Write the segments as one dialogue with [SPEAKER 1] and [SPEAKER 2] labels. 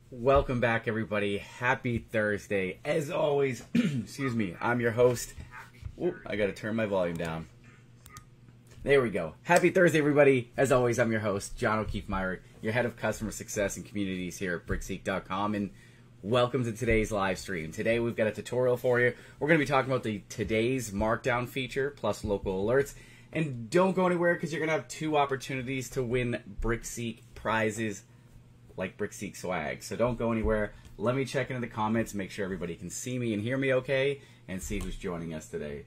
[SPEAKER 1] Welcome back, everybody. Happy Thursday. As always, excuse me, I'm your host. Ooh, I gotta turn my volume down. There we go. Happy Thursday, everybody. As always, I'm your host, John O'Keefe Myrick, your head of customer success and communities here at BrickSeek.com, and welcome to today's live stream. Today, we've got a tutorial for you. We're going to be talking about today's Markdown feature, plus local alerts. And don't go anywhere, because you're going to have two opportunities to win BrickSeek prizes like BrickSeek swag. So don't go anywhere. Let me check into the comments, make sure everybody can see me and hear me okay, and see who's joining us today.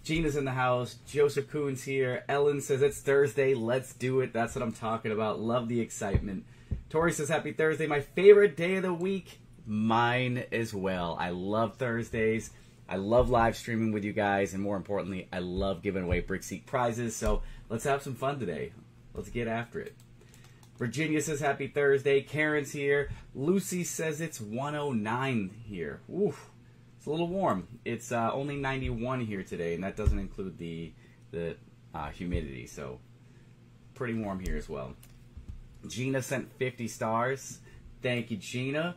[SPEAKER 1] Gina's in the house. Joseph Coon's here. Ellen says it's Thursday. Let's do it. That's what I'm talking about. Love the excitement. Tori says happy Thursday. My favorite day of the week. Mine as well. I love Thursdays. I love live streaming with you guys, and more importantly, I love giving away BrickSeek prizes. So let's have some fun today. Let's get after it. Virginia says happy Thursday. Karen's here. Lucy says it's 109 here. Oof. It's a little warm. It's only 91 here today, and that doesn't include the humidity, so pretty warm here as well. Gina sent 50 stars. Thank you, Gina.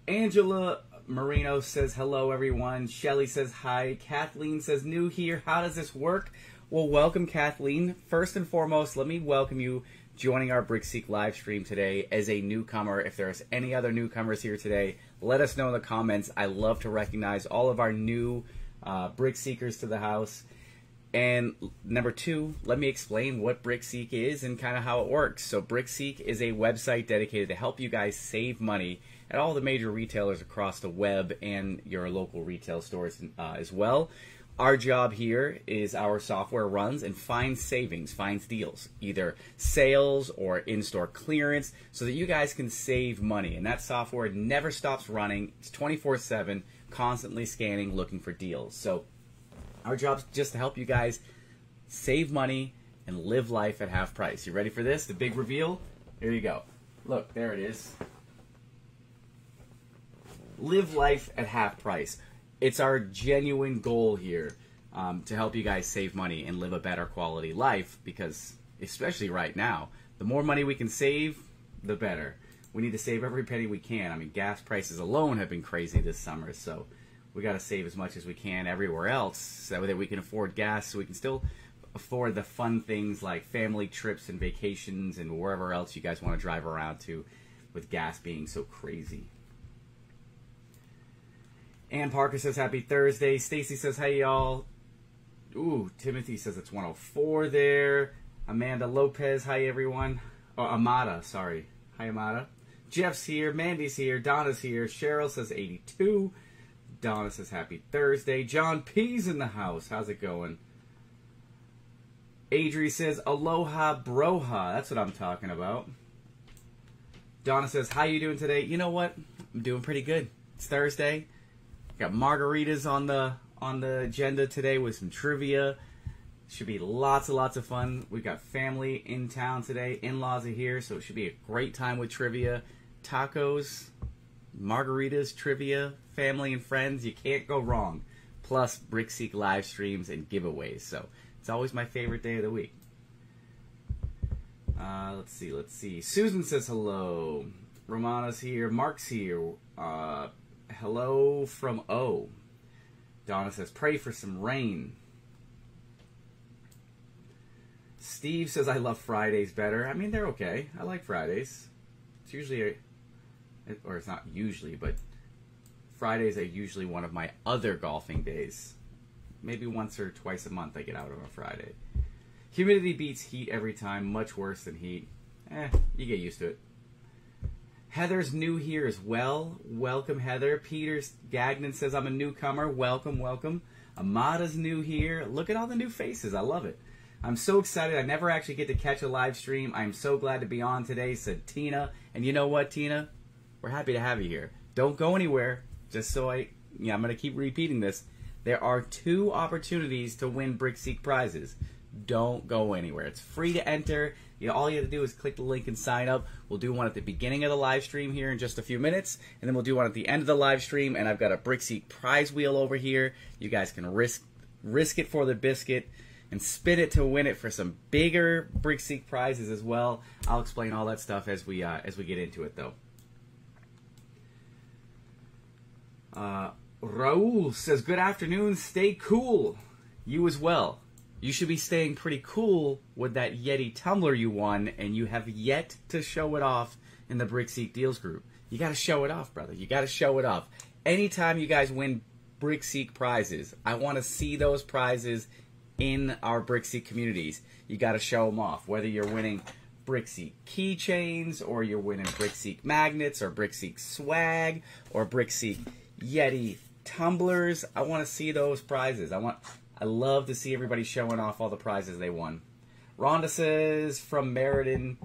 [SPEAKER 1] Angela Marino says hello, everyone. Shelly says hi. Kathleen says new here. How does this work? Well, welcome, Kathleen. First and foremost, let me welcome you joining our BrickSeek live stream today as a newcomer. If there's any other newcomers here today, let us know in the comments. I love to recognize all of our new BrickSeekers to the house. And number two, let me explain what BrickSeek is and kind of how it works. So BrickSeek is a website dedicated to help you guys save money at all the major retailers across the web and your local retail stores as well. Our job here is our software runs and finds savings, finds deals, either sales or in-store clearance, so that you guys can save money. And that software never stops running. It's 24/7, constantly scanning, looking for deals. So our job is just to help you guys save money and live life at half price. You ready for this? The big reveal? Here you go. Look, there it is. Live life at half price. It's our genuine goal here to help you guys save money and live a better quality life, because especially right now, the more money we can save, the better. We need to save every penny we can. I mean, gas prices alone have been crazy this summer, so we got to save as much as we can everywhere else so that we can afford gas, so we can still afford the fun things like family trips and vacations and wherever else you guys want to drive around to with gas being so crazy. Ann Parker says happy Thursday. Stacy says hey y'all. Ooh, Timothy says it's 104 there. Amanda Lopez, hi everyone. Oh, Amada, sorry. Hi Amada. Jeff's here. Mandy's here. Donna's here. Cheryl says 82. Donna says happy Thursday. John P's in the house. How's it going? Adri says aloha broha. That's what I'm talking about. Donna says how you doing today? You know what? I'm doing pretty good. It's Thursday. Got margaritas on the agenda today with some trivia. Should be lots and lots of fun. We've got family in town today. In-laws are here, so it should be a great time with trivia. Tacos, margaritas, trivia, family and friends. You can't go wrong. Plus BrickSeek live streams and giveaways. So it's always my favorite day of the week. Let's see. Susan says hello. Romana's here. Mark's here. Hello from O. Donna says, pray for some rain. Steve says, I love Fridays better. I mean, they're okay. I like Fridays. It's usually, or it's not usually, but Fridays are usually one of my other golfing days. Maybe once or twice a month I get out on a Friday. Humidity beats heat every time. Much worse than heat. You get used to it. Heather's new here as well. Welcome, Heather. Peter Gagnon says, I'm a newcomer. Welcome, welcome. Amada's new here. Look at all the new faces. I love it. I'm so excited. I never actually get to catch a live stream. I'm so glad to be on today, said Tina. And you know what, Tina? We're happy to have you here. Don't go anywhere. Just so I'm going to keep repeating this. There are two opportunities to win BrickSeek prizes. Don't go anywhere. It's free to enter. All you have to do is click the link and sign up. We'll do one at the beginning of the live stream here in just a few minutes, and then we'll do one at the end of the live stream. And I've got a BrickSeek prize wheel over here. You guys can risk it for the biscuit and spin it to win it for some bigger BrickSeek prizes as well. I'll explain all that stuff as we get into it, though. Raul says, good afternoon, stay cool. You as well. You should be staying pretty cool with that Yeti tumbler you won, and you have yet to show it off in the BrickSeek Deals group. You got to show it off, brother. You got to show it off. Anytime you guys win BrickSeek prizes, I want to see those prizes in our BrickSeek communities. You got to show them off, whether you're winning BrickSeek keychains, or you're winning BrickSeek magnets, or BrickSeek swag, or BrickSeek Yeti tumblers. I want to see those prizes. I love to see everybody showing off all the prizes they won. Rhonda says, from Meridian,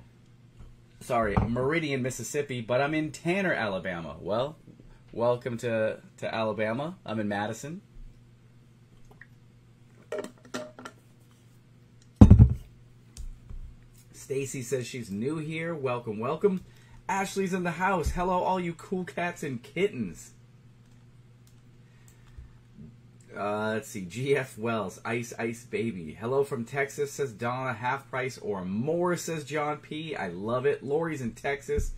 [SPEAKER 1] Mississippi, but I'm in Tanner, Alabama. Well, welcome to Alabama. I'm in Madison. Stacy says she's new here. Welcome, welcome. Ashley's in the house. Hello, all you cool cats and kittens. Let's see. GF Wells, Ice Ice Baby. Hello from Texas, says Donna. Half price or more, says John P. I love it. Lori's in Texas.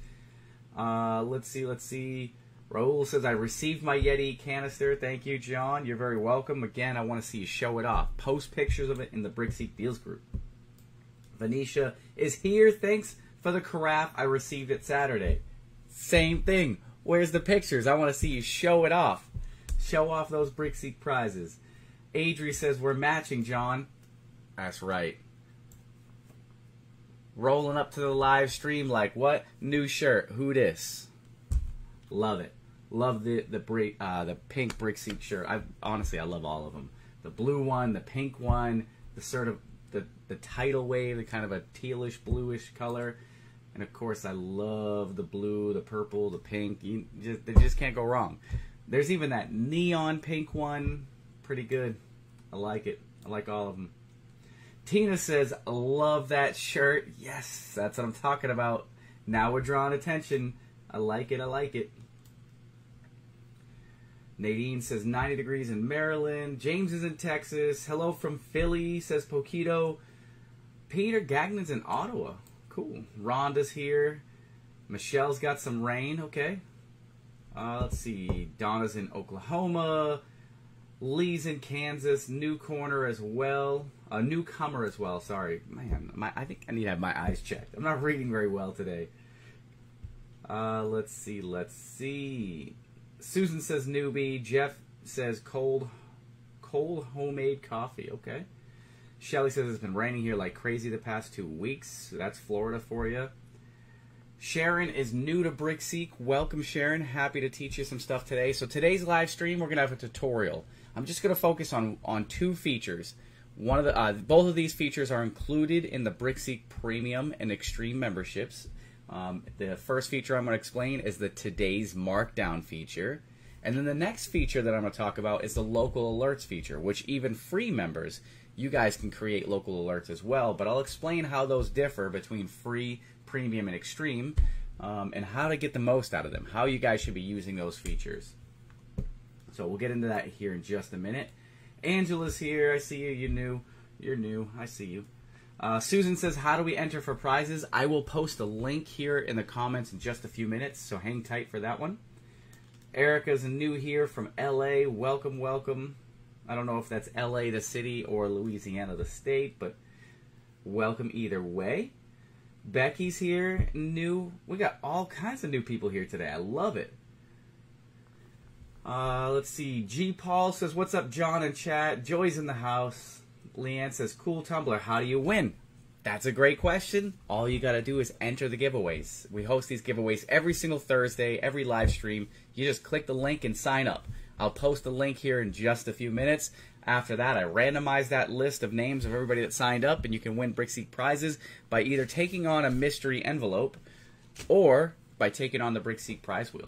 [SPEAKER 1] Let's see. Raul says, I received my Yeti canister. Thank you, John. You're very welcome. Again, I want to see you show it off. Post pictures of it in the BrickSeek Deals group. Venetia is here. Thanks for the carafe. I received it Saturday. Same thing. Where's the pictures? I want to see you show it off. Show off those BrickSeek prizes. Adri says, we're matching, John. That's right. Rolling up to the live stream like, what? New shirt. Who this? Love it. Love the pink BrickSeek shirt. Honestly, I love all of them. The blue one, the pink one, the sort of the tidal wave, the kind of a tealish, bluish color. And of course, I love the blue, the purple, the pink. They just can't go wrong. There's even that neon pink one. Pretty good. I like it. I like all of them. Tina says, love that shirt. Yes, that's what I'm talking about. Now we're drawing attention. I like it. I like it. Nadine says 90 degrees in Maryland. James is in Texas. Hello from Philly, says Poquito. Peter Gagnon's in Ottawa. Cool. Rhonda's here. Michelle's got some rain. Okay. Let's see. Donna's in Oklahoma. Lee's in Kansas. Newcomer as well. Newcomer as well. Sorry. Man, I think I need to have my eyes checked. I'm not reading very well today. Let's see. Susan says newbie. Jeff says cold homemade coffee. Okay. Shelly says it's been raining here like crazy the past 2 weeks. That's Florida for you. Sharon is new to BrickSeek. Welcome, Sharon. Happy to teach you some stuff today. So today's live stream, we're going to have a tutorial. I'm just going to focus on two features. Both of these features are included in the BrickSeek Premium and Extreme memberships. The first feature I'm going to explain is the Today's Markdown feature. And then the next feature that I'm going to talk about is the Local Alerts feature, which even free members, you guys can create local alerts as well. But I'll explain how those differ between free, premium, and extreme, and how to get the most out of them, how you guys should be using those features. So we'll get into that here in just a minute. Angela's here. I see you. You're new. You're new. I see you. Susan says, how do we enter for prizes? I will post a link here in the comments in just a few minutes, so hang tight for that one. Erica's new here from LA. Welcome, welcome. I don't know if that's LA the city or Louisiana the state, but welcome either way. Becky's here, new. We got all kinds of new people here today. I love it. Let's see. G. Paul says, what's up, John in chat? Joy's in the house. Leanne says, cool tumbler. How do you win? That's a great question. All you got to do is enter the giveaways. We host these giveaways every single Thursday, every live stream. You just click the link and sign up. I'll post the link here in just a few minutes. After that, I randomize that list of names of everybody that signed up, and you can win BrickSeek prizes by either taking on a mystery envelope or by taking on the BrickSeek prize wheel.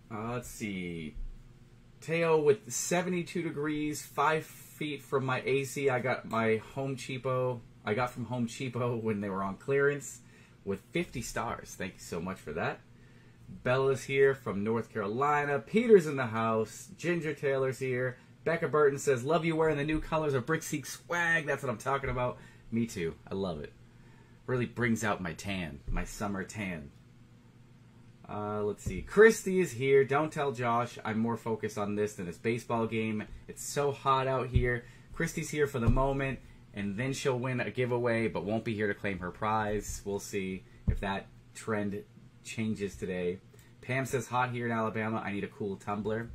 [SPEAKER 1] Let's see. Teo with 72 degrees, 5 feet from my AC. I got my Home Cheapo. I got from Home Cheapo when they were on clearance with 50 stars. Thank you so much for that. Bella's here from North Carolina. Peter's in the house. Ginger Taylor's here. Becca Burton says, love you wearing the new colors of BrickSeek swag. That's what I'm talking about. Me too. I love it. Really brings out my tan, my summer tan. Let's see. Christy is here. Don't tell Josh. I'm more focused on this than this baseball game. It's so hot out here. Christy's here for the moment, and then she'll win a giveaway, but won't be here to claim her prize. We'll see if that trend changes today. Pam says, hot here in Alabama. I need a cool tumbler.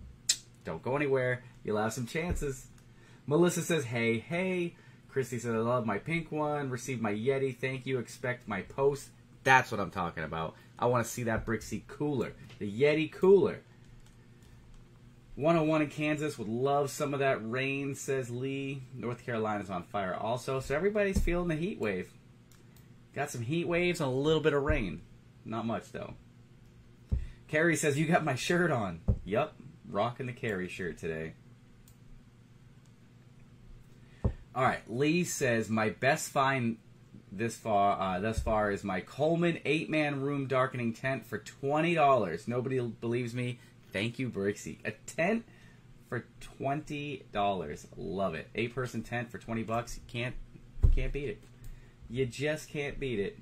[SPEAKER 1] Don't go anywhere. You'll have some chances. Melissa says, hey, hey. Christy says, I love my pink one. Received my Yeti. Thank you. Expect my post. That's what I'm talking about. I want to see that BrickSeek cooler. The Yeti cooler. 101 in Kansas would love some of that rain, says Lee. North Carolina's on fire also. So everybody's feeling the heat wave. Got some heat waves and a little bit of rain. Not much, though. Carrie says, you got my shirt on. Yup. Rocking the Carrie shirt today. Alright. Lee says, my best find thus far is my Coleman 8-man room darkening tent for $20. Nobody believes me. Thank you, BrickSeek. A tent for $20. Love it. 8-person tent for $20. You can't beat it. You just can't beat it.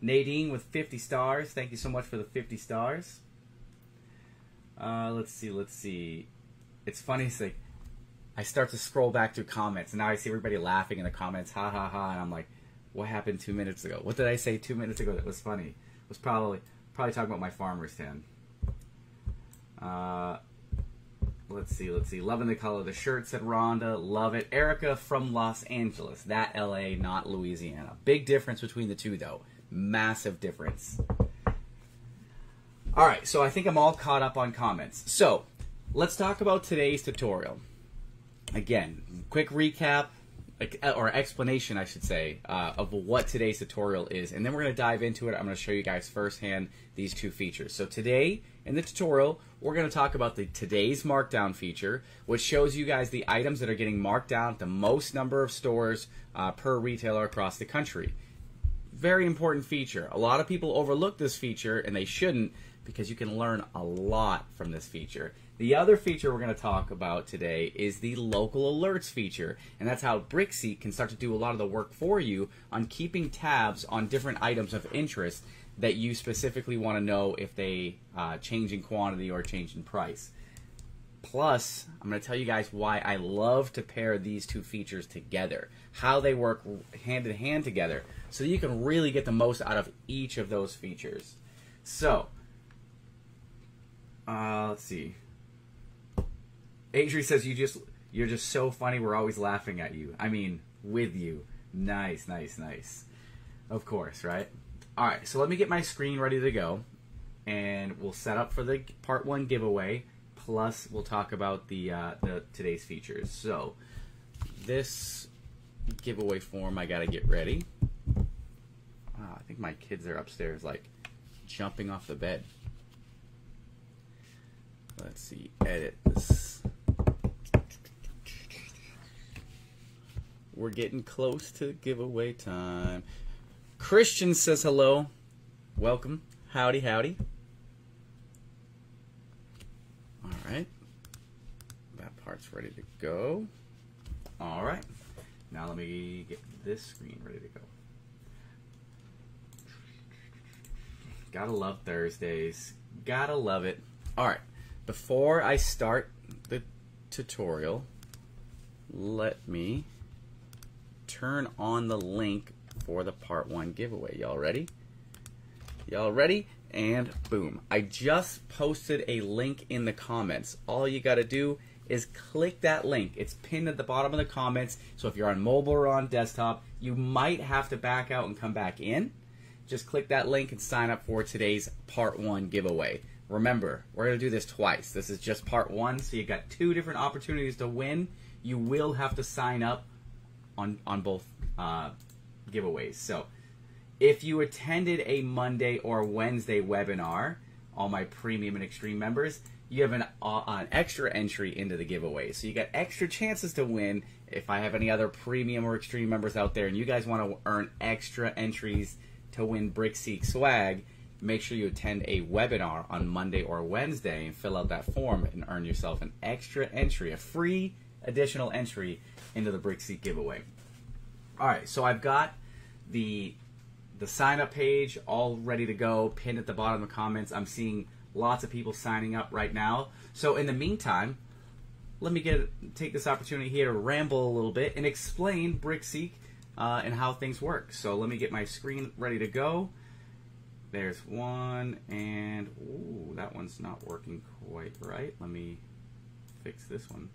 [SPEAKER 1] Nadine with 50 stars. Thank you so much for the 50 stars. Let's see. It's funny. It's like I start to scroll back through comments, and now I see everybody laughing in the comments. Ha ha ha! And I'm like, what happened 2 minutes ago? What did I say 2 minutes ago that was funny? It was probably talking about my farmer's tan. Let's see. Loving the color of the shirt, said Rhonda. Love it. Erica from Los Angeles. That LA, not Louisiana. Big difference between the two, though. Massive difference. Alright, so I think I'm all caught up on comments. So, let's talk about today's tutorial. Again, quick recap, or explanation, I should say, of what today's tutorial is. And then we're going to dive into it. I'm going to show you guys firsthand these two features. So today, in the tutorial, we're going to talk about today's Markdown feature, which shows you guys the items that are getting marked down at the most number of stores per retailer across the country. Very important feature. A lot of people overlook this feature, and they shouldn't, because you can learn a lot from this feature. The other feature we're going to talk about today is the local alerts feature, and that's how BrickSeek can start to do a lot of the work for you on keeping tabs on different items of interest that you specifically want to know if they change in quantity or change in price. Plus, I'm going to tell you guys why I love to pair these two features together, how they work hand in hand together, so you can really get the most out of each of those features. So, let's see. Adri says, you're just so funny, we're always laughing at you. I mean, with you. Nice, nice, nice. Of course, right? Alright, so let me get my screen ready to go, and we'll set up for the part 1 giveaway, plus we'll talk about the today's features. So, this giveaway form, I gotta get ready. I think my kids are upstairs, like, jumping off the bed. Let's see, edit this. We're getting close to giveaway time. Christian says hello. Welcome. Howdy, howdy. Alright. That part's ready to go. Alright. Now let me get this screen ready to go. Gotta love Thursdays. Gotta love it. Alright. Before I start the tutorial, let me turn on the link for the part 1 giveaway. Y'all ready? Y'all ready? And boom. I just posted a link in the comments. All you got to do is click that link. It's pinned at the bottom of the comments. So if you're on mobile or on desktop, you might have to back out and come back in. Just click that link and sign up for today's part 1 giveaway. Remember, we're going to do this twice. This is just part 1, so you got 2 different opportunities to win. You will have to sign up on both giveaways. So if you attended a Monday or Wednesday webinar, all my premium and extreme members, you have an extra entry into the giveaway. So you got extra chances to win. If I have any other premium or extreme members out there and you guys want to earn extra entries to win BrickSeek swag, make sure you attend a webinar on Monday or Wednesday and fill out that form and earn yourself an extra entry, a free additional entry into the BrickSeek giveaway. Alright, so I've got the the sign up page all ready to go, pinned at the bottom of the comments. I'm seeing lots of people signing up right now. So in the meantime, let me take this opportunity here to ramble a little bit and explain BrickSeek and how things work. So let me get my screen ready to go. There's one, and ooh, that one's not working quite right. Let me fix this one.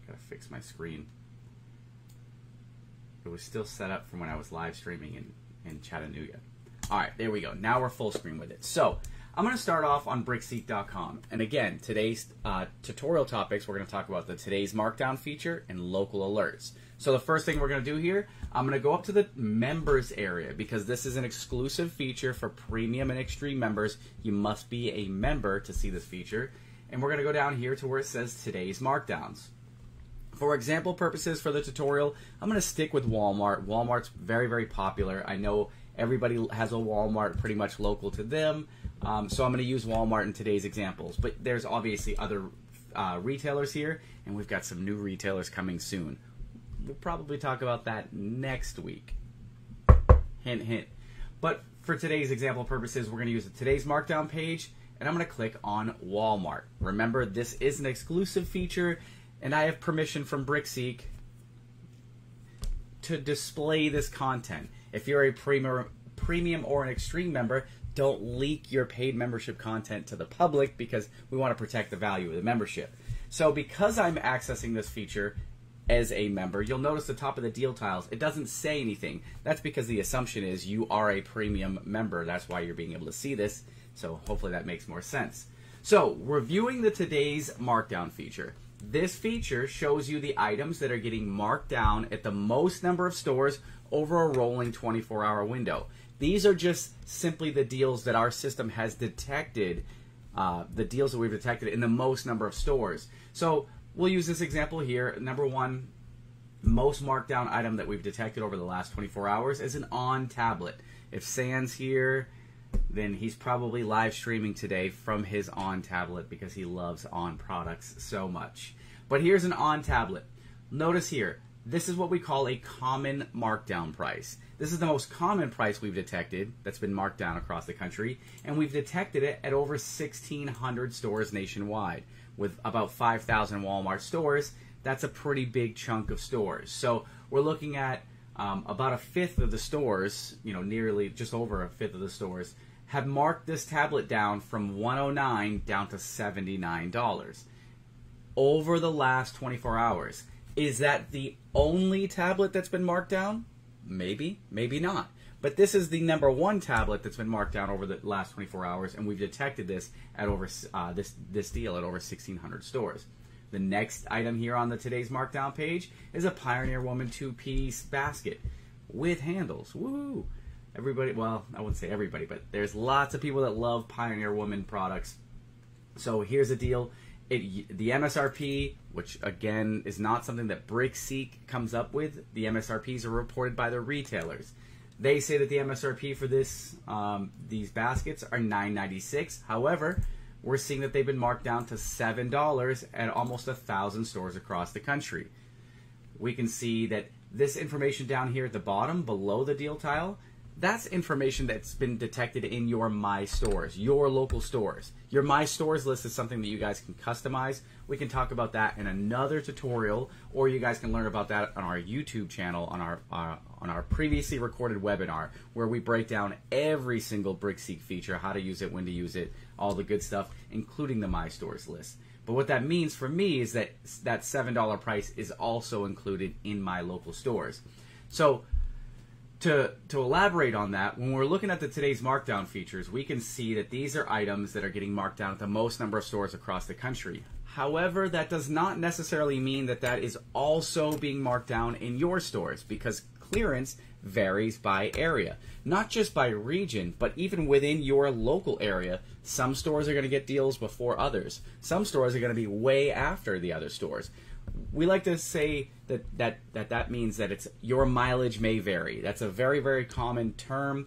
[SPEAKER 1] Gotta fix my screen. It was still set up from when I was live streaming in Chattanooga. All right, there we go. Now we're full screen with it. So I'm going to start off on BrickSeek.com. And again, today's tutorial topics, we're going to talk about the today's Markdown feature and local alerts. So the first thing we're going to do here, I'm going to go up to the members area because this is an exclusive feature for premium and extreme members. You must be a member to see this feature. And we're going to go down here to where it says today's Markdowns. For example purposes for the tutorial, I'm going to stick with Walmart. Walmart's very, very popular. I know everybody has a Walmart pretty much local to them, so I'm going to use Walmart in today's examples. But there's obviously other retailers here, and we've got some new retailers coming soon. We'll probably talk about that next week. Hint, hint. But for today's example purposes, we're going to use the today's Markdown page, and I'm going to click on Walmart. Remember, this is an exclusive feature, and I have permission from BrickSeek to display this content. If you're a premium or an extreme member, don't leak your paid membership content to the public because we want to protect the value of the membership. So because I'm accessing this feature as a member, you'll notice the top of the deal tiles, it doesn't say anything. That's because the assumption is you are a premium member. That's why you're being able to see this. So hopefully that makes more sense. So reviewing the today's Markdown feature. This feature shows you the items that are getting marked down at the most number of stores over a rolling 24-hour window. These are just simply the deals that our system has detected, the deals that we've detected in the most number of stores. So we'll use this example here. Number one, most marked down item that we've detected over the last 24 hours is an On tablet. If San's here, then he's probably live streaming today from his On tablet because he loves On products so much. But here's an On tablet. Notice here, this is what we call a common markdown price. This is the most common price we've detected that's been marked down across the country, and we've detected it at over 1,600 stores nationwide. With about 5,000 Walmart stores, that's a pretty big chunk of stores. So we're looking at about a fifth of the stores, nearly just over a fifth of the stores, have marked this tablet down from $109 down to $79 over the last 24 hours. Is that the only tablet that's been marked down? Maybe, maybe not. But this is the number one tablet that's been marked down over the last 24 hours, and we've detected this at over this deal at over 1,600 stores. The next item here on the today's Markdown page is a Pioneer Woman 2-piece basket with handles. Woo! Everybody, well, I wouldn't say everybody, but there's lots of people that love Pioneer Woman products. So here's a deal. The MSRP, which again is not something that BrickSeek comes up with, the MSRPs are reported by the retailers. They say that the MSRP for these baskets are $9.96. However, we're seeing that they've been marked down to $7 at almost 1,000 stores across the country. We can see that this information down here at the bottom, below the deal tile, that's information that's been detected in your My Stores, your local stores. Your My Stores list is something that you guys can customize. We can talk about that in another tutorial, or you guys can learn about that on our YouTube channel, on our previously recorded webinar, where we break down every single BrickSeek feature, how to use it, when to use it, all the good stuff, including the My Stores list. But what that means for me is that that $7 price is also included in my local stores. So to elaborate on that, when we're looking at the today's Markdown features, we can see that these are items that are getting marked down at the most number of stores across the country. However, that does not necessarily mean that that is also being marked down in your stores, because clearance varies by area. Not just by region, but even within your local area, some stores are going to get deals before others. Some stores are going to be way after the other stores. We like to say that means that it's your mileage may vary. That's a very, very common term.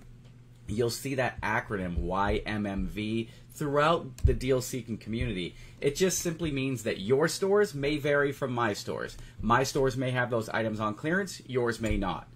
[SPEAKER 1] You'll see that acronym YMMV throughout the deal seeking community. It just simply means that your stores may vary from my stores. My stores may have those items on clearance, yours may not.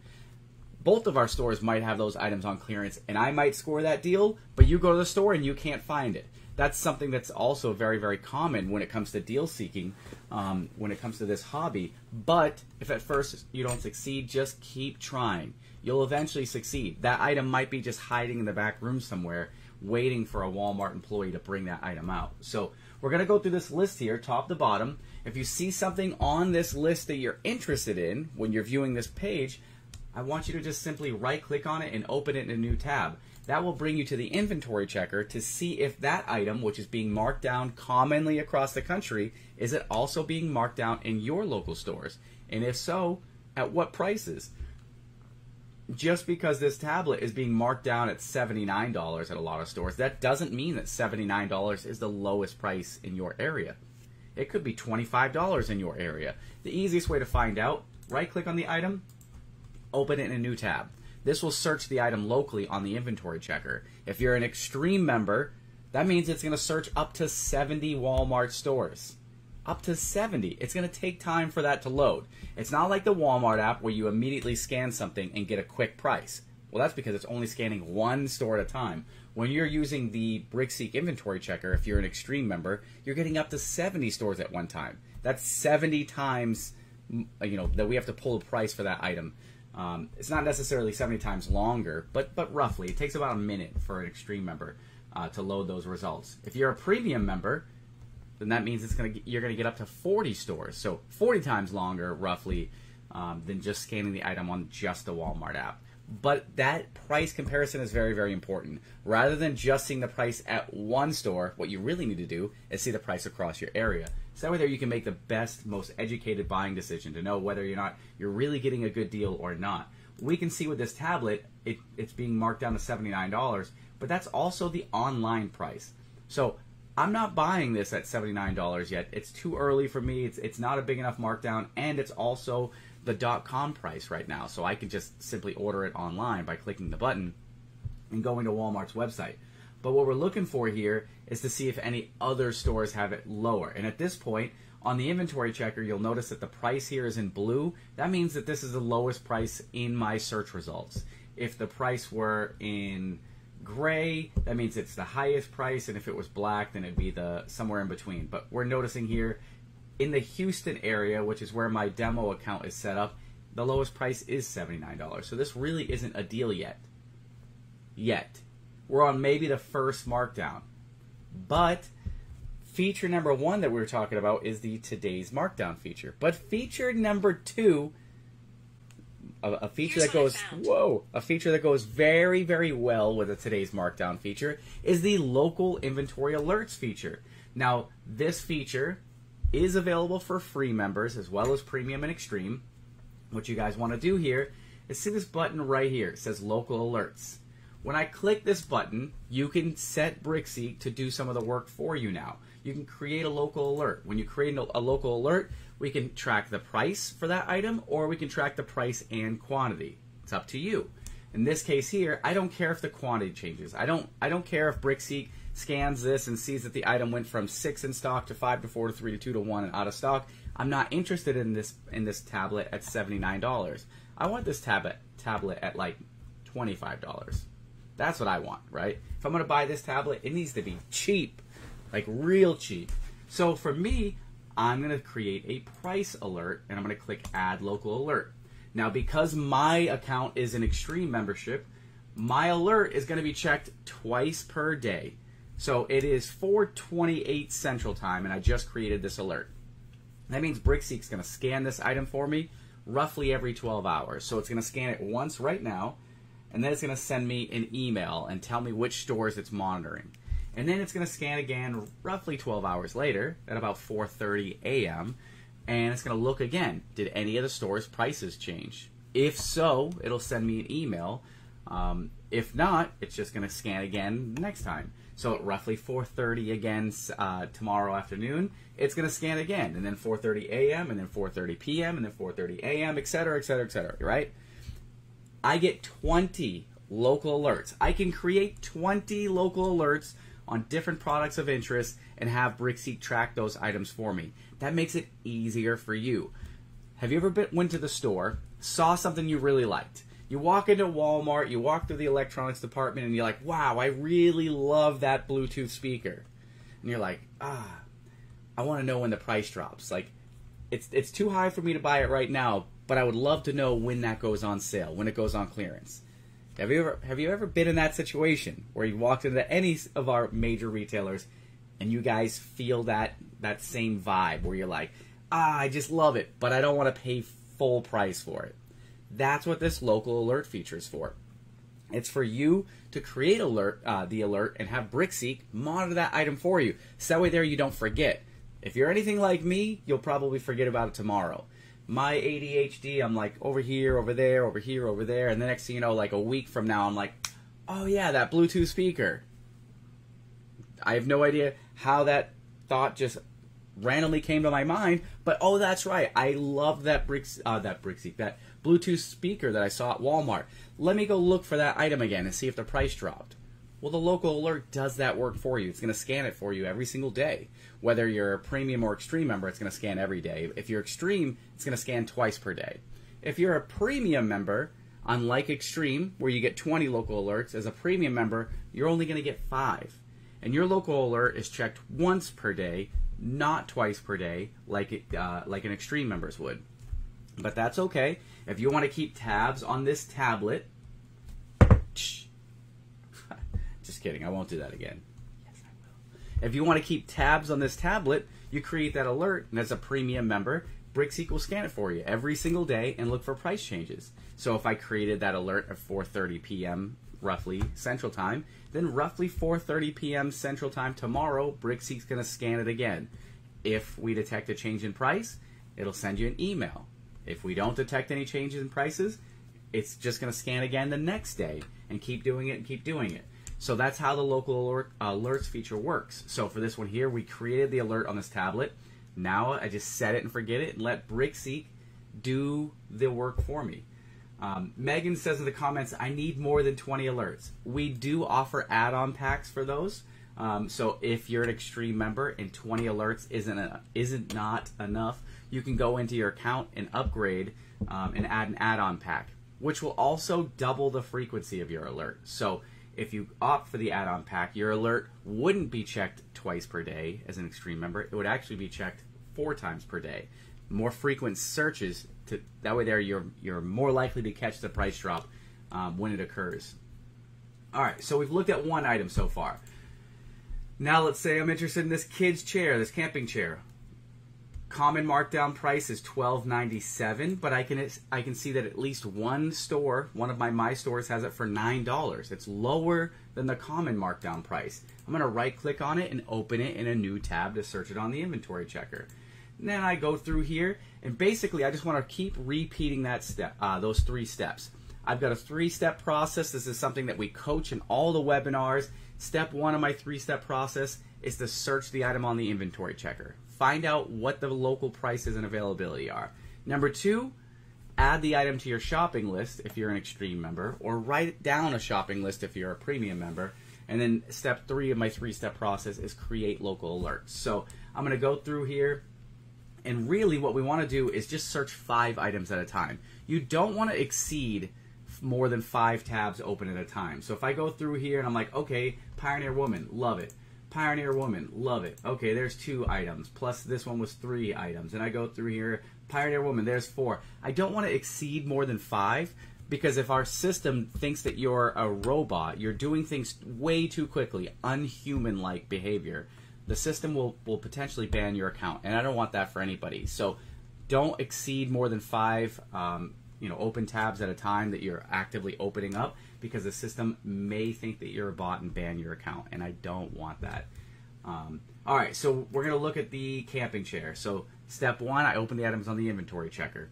[SPEAKER 1] both of our stores might have those items on clearance, and I might score that deal, but you go to the store and you can't find it. That's something that's also very, very common when it comes to deal seeking, when it comes to this hobby. But if at first you don't succeed, just keep trying. You'll eventually succeed. That item might be just hiding in the back room somewhere, waiting for a Walmart employee to bring that item out. So we're going to go through this list here, top to bottom. If you see something on this list that you're interested in when you're viewing this page, I want you to just simply right-click on it and open it in a new tab. That will bring you to the inventory checker to see if that item, which is being marked down commonly across the country, is it also being marked down in your local stores? And if so, at what prices? Just because this tablet is being marked down at $79 at a lot of stores, that doesn't mean that $79 is the lowest price in your area. It could be $25 in your area. The easiest way to find out, right-click on the item, open it in a new tab. This will search the item locally on the inventory checker. If you're an Extreme member, that means it's going to search up to 70 Walmart stores. Up to 70. It's going to take time for that to load. It's not like the Walmart app where you immediately scan something and get a quick price. Well, that's because it's only scanning one store at a time. When you're using the BrickSeek inventory checker, if you're an Extreme member, you're getting up to 70 stores at one time. That's 70 times, that we have to pull a price for that item. It's not necessarily 70 times longer, but roughly. It takes about a minute for an Extreme member to load those results. If you're a Premium member, then that means you're going to get up to 40 stores. So 40 times longer, roughly, than just scanning the item on just the Walmart app. But that price comparison is very, very important. Rather than just seeing the price at one store, what you really need to do is see the price across your area. So that way there you can make the best, most educated buying decision to know whether or not you're really getting a good deal or not. We can see with this tablet, it's being marked down to $79, but that's also the online price. So I'm not buying this at $79 yet. It's too early for me. It's not a big enough markdown, and it's also the .com price right now. So I can just simply order it online by clicking the button and going to Walmart's website. But what we're looking for here is to see if any other stores have it lower. And at this point, on the inventory checker, you'll notice that the price here is in blue. That means that this is the lowest price in my search results. If the price were in gray, that means it's the highest price, and if it was black, then it'd be somewhere in between. But we're noticing here in the Houston area, which is where my demo account is set up, the lowest price is $79. So this really isn't a deal yet. We're on maybe the first markdown. But feature number one that we were talking about is the today's markdown feature. But feature number two, a feature that goes very, very well with the today's markdown feature, is the local inventory alerts feature. Now, this feature is available for free members as well as Premium and Extreme. What you guys want to do here is see this button right here. It says local alerts. When I click this button, you can set BrickSeek to do some of the work for you now. You can create a local alert. When you create a local alert, we can track the price for that item, or we can track the price and quantity. It's up to you. In this case here, I don't care if the quantity changes. I don't care if BrickSeek scans this and sees that the item went from 6 in stock to 5 to 4 to 3 to 2 to 1 and out of stock. I'm not interested in this tablet at $79. I want this tablet at like $25. That's what I want, right? If I'm going to buy this tablet, it needs to be cheap, like real cheap. So for me, I'm going to create a price alert, and I'm going to click Add Local Alert. Now, because my account is an Extreme membership, my alert is going to be checked twice per day. So it is 4:28 Central Time, and I just created this alert. That means BrickSeek's going to scan this item for me roughly every 12 hours. So it's going to scan it once right now, and then it's going to send me an email and tell me which stores it's monitoring. And then it's going to scan again roughly 12 hours later at about 4:30 a.m. And it's going to look again. Did any of the stores' prices change? If so, it'll send me an email. If not, it's just going to scan again next time. So at roughly 4:30 again tomorrow afternoon, it's going to scan again. And then 4:30 a.m. and then 4:30 p.m. and then 4:30 a.m., etc., etc., etc., right? I get 20 local alerts. I can create 20 local alerts on different products of interest and have BrickSeek track those items for me. That makes it easier for you. Have you ever went to the store, saw something you really liked? You walk into Walmart, you walk through the electronics department, and you're like, wow, I really love that Bluetooth speaker. And you're like, I want to know when the price drops. Like, it's too high for me to buy it right now, but I would love to know when that goes on sale, when it goes on clearance. Have you ever been in that situation where you walked into any of our major retailers and you guys feel that same vibe where you're like, I just love it, but I don't want to pay full price for it? That's what this local alert feature is for. It's for you to create the alert and have BrickSeek monitor that item for you. So that way there you don't forget. If you're anything like me, you'll probably forget about it tomorrow. My ADHD, I'm like over here, over there, over here, over there, and the next thing you know, like a week from now, I'm like, oh yeah, that Bluetooth speaker. I have no idea how that thought just randomly came to my mind, but oh, that's right, I love that BrickSeek, that Bluetooth speaker that I saw at Walmart. Let me go look for that item again and see if the price dropped. Well, the local alert does that work for you. It's going to scan it for you every single day. Whether you're a premium or extreme member, it's going to scan every day. If you're extreme, it's going to scan twice per day. If you're a premium member, unlike extreme, where you get 20 local alerts, as a premium member, you're only going to get 5. And your local alert is checked once per day, not twice per day, like an extreme members would. But that's okay. If you want to keep tabs on this tablet, just kidding, I won't do that again. Yes, I will. If you want to keep tabs on this tablet, you create that alert, and as a premium member, BrickSeek will scan it for you every single day and look for price changes. So if I created that alert at 4:30 p.m. roughly Central Time, then roughly 4:30 p.m. Central Time tomorrow, BrickSeek's going to scan it again. If we detect a change in price, it'll send you an email. If we don't detect any changes in prices, it's just going to scan again the next day and keep doing it and keep doing it. So that's how the local alerts feature works. So for this one here, we created the alert on this tablet. Now I just set it and forget it and let BrickSeek do the work for me. Megan says in the comments, I need more than 20 alerts. We do offer add-on packs for those. So if you're an extreme member and 20 alerts isn't not enough, you can go into your account and upgrade and add an add-on pack, which will also double the frequency of your alert. So if you opt for the add-on pack, your alert wouldn't be checked twice per day as an extreme member. It would actually be checked 4 times per day. More frequent searches, that way there you're more likely to catch the price drop when it occurs. All right, so we've looked at one item so far. Now let's say I'm interested in this kid's chair, this camping chair. Common markdown price is $12.97, but I can see that at least one store, one of my stores, has it for $9. It's lower than the common markdown price. I'm going to right click on it and open it in a new tab to search it on the inventory checker. And then I go through here, and basically I just want to keep repeating that step, those 3 steps. I've got a 3-step process. This is something that we coach in all the webinars. Step 1 of my 3-step process is to search the item on the inventory checker. Find out what the local prices and availability are. Number 2, add the item to your shopping list if you're an extreme member, or write down a shopping list if you're a premium member. And then step 3 of my 3-step process is create local alerts. So I'm going to go through here, and really what we want to do is just search 5 items at a time. You don't want to exceed more than 5 tabs open at a time. So if I go through here and I'm like, okay, Pioneer Woman, love it. Pioneer Woman, love it. Okay, there's 2 items, plus this one was 3 items. And I go through here, Pioneer Woman, there's 4. I don't want to exceed more than 5, because if our system thinks that you're a robot, you're doing things way too quickly, unhuman-like behavior, the system will potentially ban your account. And I don't want that for anybody. So don't exceed more than 5 open tabs at a time that you're actively opening up, because the system may think that you're a bot and ban your account, and I don't want that. All right, so we're going to look at the camping chair. So step 1, I open the items on the inventory checker.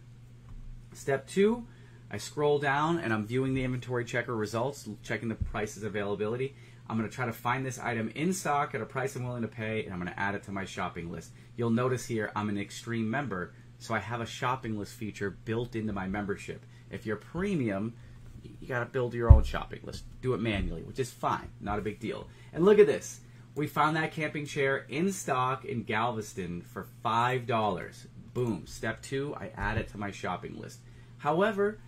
[SPEAKER 1] Step 2, I scroll down and I'm viewing the inventory checker results, checking the prices availability. I'm going to try to find this item in stock at a price I'm willing to pay, and I'm going to add it to my shopping list. You'll notice here I'm an extreme member, so I have a shopping list feature built into my membership. If you're premium, you got to build your own shopping list. Do it manually, which is fine. Not a big deal. And look at this. We found that camping chair in stock in Galveston for $5. Boom. Step 2, I add it to my shopping list. However,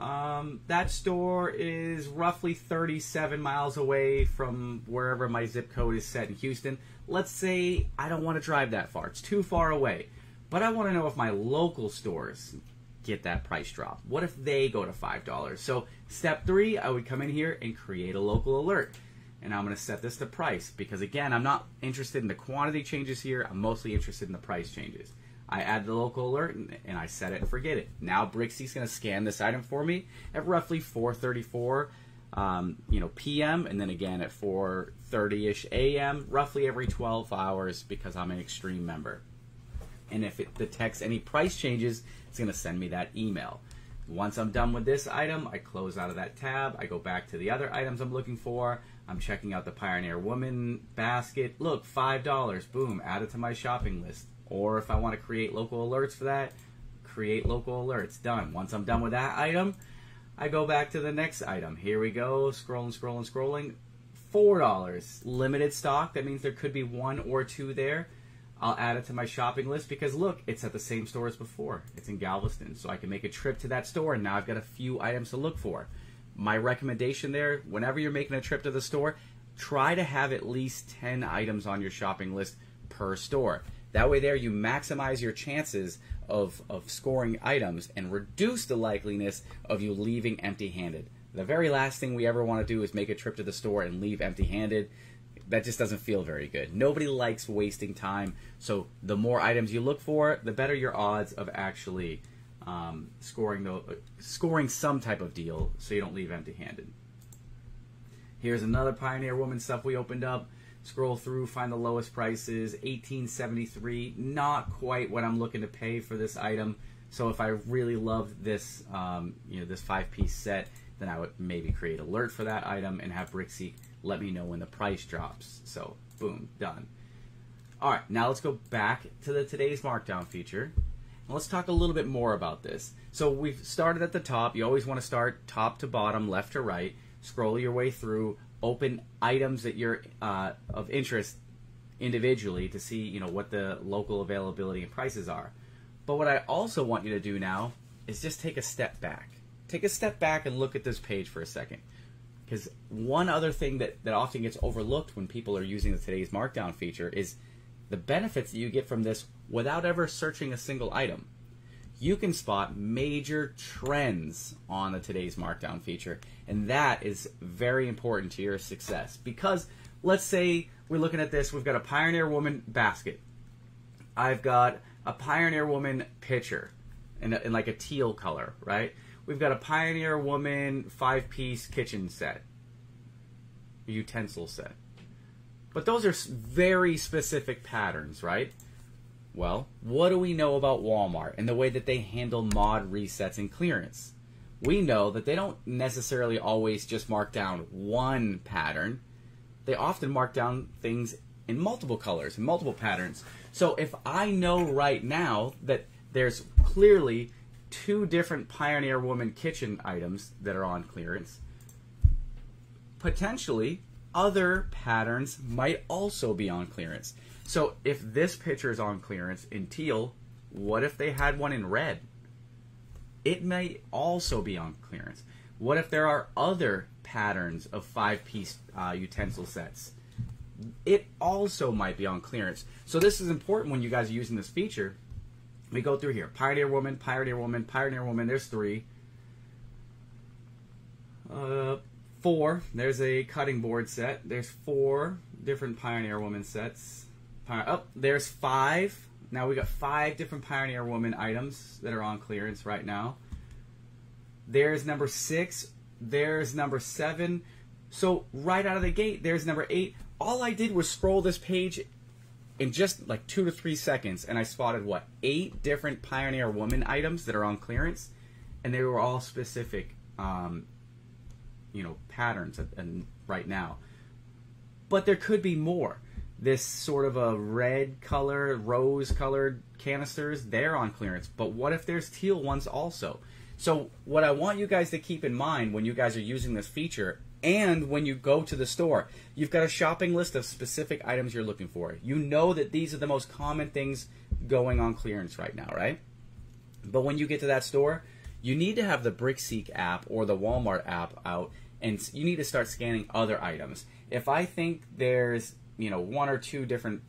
[SPEAKER 1] That store is roughly 37 miles away from wherever my zip code is set in Houston. Let's say I don't want to drive that far. It's too far away. But I want to know if my local stores get that price drop. What if they go to $5? So step 3, I would come in here and create a local alert. And I'm going to set this to price because, again, I'm not interested in the quantity changes here. I'm mostly interested in the price changes. I add the local alert and I set it and forget it. Now BrickSeek's going to scan this item for me at roughly 4:34 p.m. and then again at 4:30ish a.m. roughly every 12 hours because I'm an Extreme member. And if it detects any price changes, it's going to send me that email. Once I'm done with this item, I close out of that tab. I go back to the other items I'm looking for. I'm checking out the Pioneer Woman basket. Look, $5. Boom, add it to my shopping list. Or if I want to create local alerts for that, create local alerts. Done. Once I'm done with that item, I go back to the next item. Here we go. Scrolling, scrolling, scrolling. $4. Limited stock. That means there could be 1 or 2 there. I'll add it to my shopping list because, look, it's at the same store as before. It's in Galveston. So I can make a trip to that store, and now I've got a few items to look for. My recommendation there, whenever you're making a trip to the store, try to have at least 10 items on your shopping list per store. That way there you maximize your chances of scoring items and reduce the likeliness of you leaving empty-handed. The very last thing we ever want to do is make a trip to the store and leave empty-handed. That just doesn't feel very good. Nobody likes wasting time, so the more items you look for, the better your odds of actually scoring some type of deal so you don't leave empty-handed. Here's another Pioneer Woman stuff we opened up. Scroll through, find the lowest prices, $18.73. Not quite what I'm looking to pay for this item. So if I really loved this, this 5-piece set, then I would maybe create an alert for that item and have BrickSeek let me know when the price drops. So boom, done. All right, now let's go back to the today's markdown feature. And let's talk a little bit more about this. So we've started at the top. You always want to start top to bottom, left to right. Scroll your way through. Open items that you're of interest individually to see what the local availability and prices are. But what I also want you to do now is just take a step back. Take a step back and look at this page for a second. Because one other thing that often gets overlooked when people are using the today's markdown feature is the benefits that you get from this without ever searching a single item. You can spot major trends on the today's markdown feature, and that is very important to your success. Because let's say we're looking at this, we've got a Pioneer Woman basket. I've got a Pioneer Woman pitcher in like a teal color, right? We've got a Pioneer Woman 5-piece kitchen set, utensil set. But those are very specific patterns, right? Well, what do we know about Walmart and the way that they handle mod resets and clearance? We know that they don't necessarily always just mark down one pattern. They often mark down things in multiple colors and multiple patterns. So if I know right now that there's clearly 2 different Pioneer Woman kitchen items that are on clearance, potentially other patterns might also be on clearance. So if this picture is on clearance in teal, what if they had one in red? It may also be on clearance. What if there are other patterns of 5-piece utensil sets? It also might be on clearance. So this is important when you guys are using this feature. We go through here. Pioneer Woman, Pioneer Woman, Pioneer Woman. There's 3. 4. There's a cutting board set. There's 4 different Pioneer Woman sets. Oh, there's 5. Now we got 5 different Pioneer Woman items that are on clearance right now. There's number 6. There's number 7. So right out of the gate, there's number 8. All I did was scroll this page in just like 2 to 3 seconds, and I spotted what? 8 different Pioneer Woman items that are on clearance, and they were all specific, patterns and right now. But there could be more. This sort of a red color, rose colored canisters, they're on clearance. But what if there's teal ones also? So what I want you guys to keep in mind when you guys are using this feature and when you go to the store, you've got a shopping list of specific items you're looking for. You know that these are the most common things going on clearance right now, right? But when you get to that store, you need to have the BrickSeek app or the Walmart app out, and you need to start scanning other items. If I think there's, you know, 1 or 2 different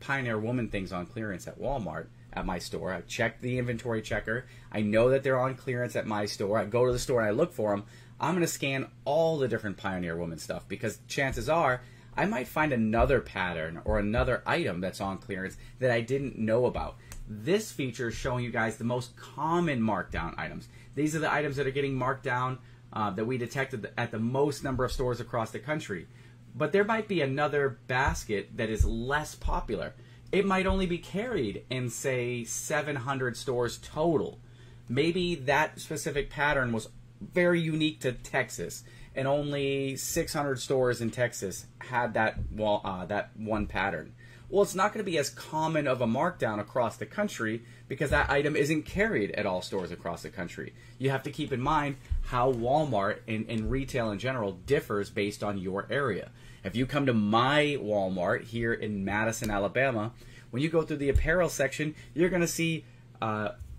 [SPEAKER 1] Pioneer Woman things on clearance at Walmart, at my store, I check the inventory checker, I know that they're on clearance at my store, I go to the store and I look for them, I'm going to scan all the different Pioneer Woman stuff, because chances are I might find another pattern or another item that's on clearance that I didn't know about. This feature is showing you guys the most common markdown items. These are the items that are getting marked down that we detected at the most number of stores across the country. But there might be another basket that is less popular. It might only be carried in, say, 700 stores total. Maybe that specific pattern was very unique to Texas, and only 600 stores in Texas had that one pattern. Well, it's not going to be as common of a markdown across the country because that item isn't carried at all stores across the country. You have to keep in mind how Walmart and retail in general differs based on your area. If you come to my Walmart here in Madison, Alabama, when you go through the apparel section, you're going to see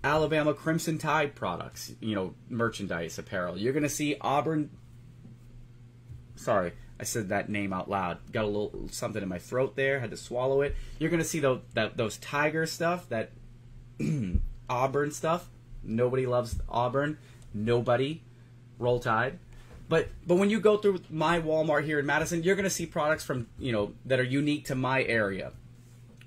[SPEAKER 1] Alabama Crimson Tide products, you know, merchandise, apparel. You're going to see Auburn. Sorry, I said that name out loud. Got a little something in my throat there. Had to swallow it. You're going to see those Tiger stuff, that Auburn stuff. Nobody loves Auburn. Nobody. Roll Tide. But when you go through my Walmart here in Madison, you're going to see products from, you know, that are unique to my area.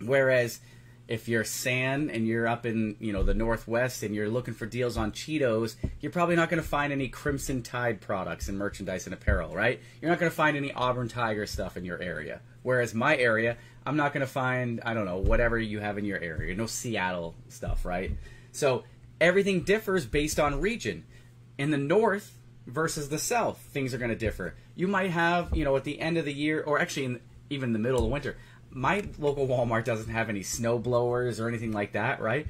[SPEAKER 1] Whereas if you're San and you're up in, you know, the Northwest and you're looking for deals on Cheetos, you're probably not going to find any Crimson Tide products and merchandise and apparel, right? You're not going to find any Auburn Tiger stuff in your area. Whereas my area, I'm not going to find, I don't know, whatever you have in your area. No Seattle stuff, right? So everything differs based on region. In the North versus the South, things are going to differ. You might have, you know, at the end of the year, or actually even in the middle of winter, my local Walmart doesn't have any snow blowers or anything like that, right?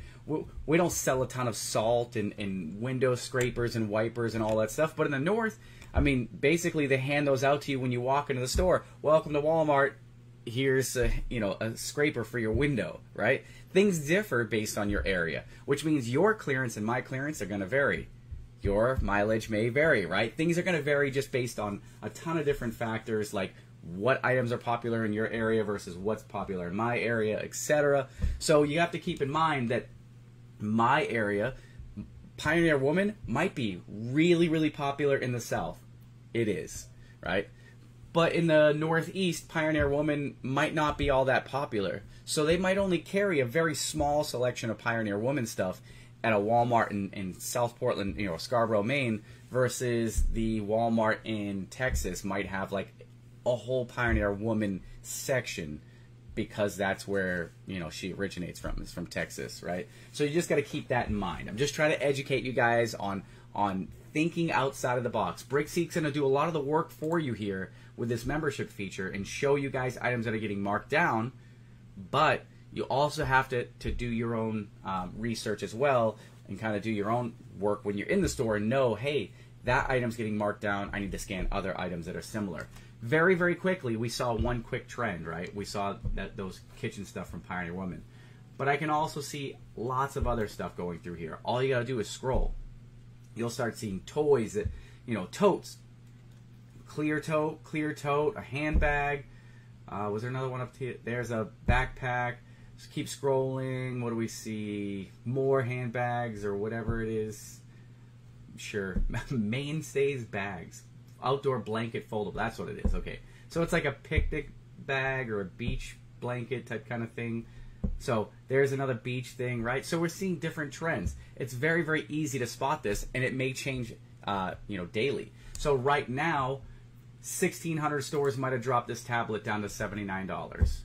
[SPEAKER 1] We don't sell a ton of salt and window scrapers and wipers and all that stuff. But in the North, I mean, basically they hand those out to you when you walk into the store. Welcome to Walmart. Here's a scraper for your window, right? Things differ based on your area, which means your clearance and my clearance are going to vary. Your mileage may vary, right? Things are going to vary just based on a ton of different factors, like what items are popular in your area versus what's popular in my area, etc. So you have to keep in mind that my area, Pioneer Woman, might be really, really popular in the South. It is, right? But in the Northeast, Pioneer Woman might not be all that popular. So they might only carry a very small selection of Pioneer Woman stuff at a Walmart in South Portland, you know, Scarborough, Maine, versus the Walmart in Texas might have like a whole Pioneer Woman section, because that's where, you know, she originates from. It's from Texas, right? So you just got to keep that in mind. I'm just trying to educate you guys on thinking outside of the box. BrickSeek's going to do a lot of the work for you here with this membership feature and show you guys items that are getting marked down, but you also have to do your own research as well and kind of do your own work when you're in the store and know, hey, that item's getting marked down. I need to scan other items that are similar. Very, very quickly, we saw one quick trend, right? We saw those kitchen stuff from Pioneer Woman. But I can also see lots of other stuff going through here. All you got to do is scroll. You'll start seeing toys that, you know, totes. Clear tote, a handbag. Was there another one up here? There's a backpack. Just keep scrolling. What do we see? More handbags or whatever it is. Sure. Mainstays bags. Outdoor blanket foldable. That's what it is. Okay. So it's like a picnic bag or a beach blanket type kind of thing. So there's another beach thing, right? So we're seeing different trends. It's very, very easy to spot this, and it may change, you know, daily. So right now, 1,600 stores might have dropped this tablet down to $79.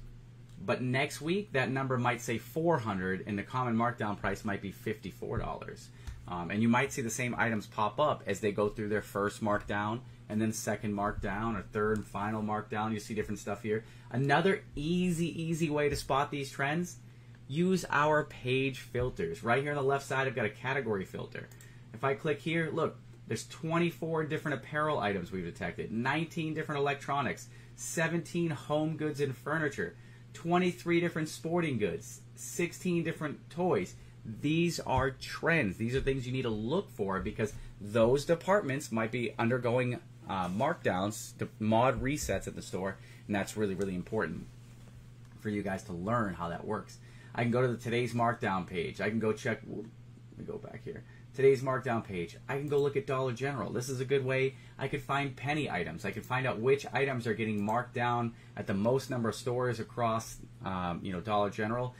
[SPEAKER 1] But next week, that number might say 400, and the common markdown price might be $54. And you might see the same items pop up as they go through their first markdown, and then second markdown, or third and final markdown. You see different stuff here. Another easy way to spot these trends, use our page filters. Right here on the left side, I've got a category filter. If I click here, look, there's 24 different apparel items we've detected, 19 different electronics, 17 home goods and furniture, 23 different sporting goods, 16 different toys. these are trends. These are things you need to look for because those departments might be undergoing markdowns, mod resets at the store, and that's really, really important for you guys to learn how that works. I can go to the today's markdown page. I can go check, let me go back here. Today's markdown page. I can go look at Dollar General. This is a good way. I could find penny items. I could find out which items are getting marked down at the most number of stores across, Dollar General.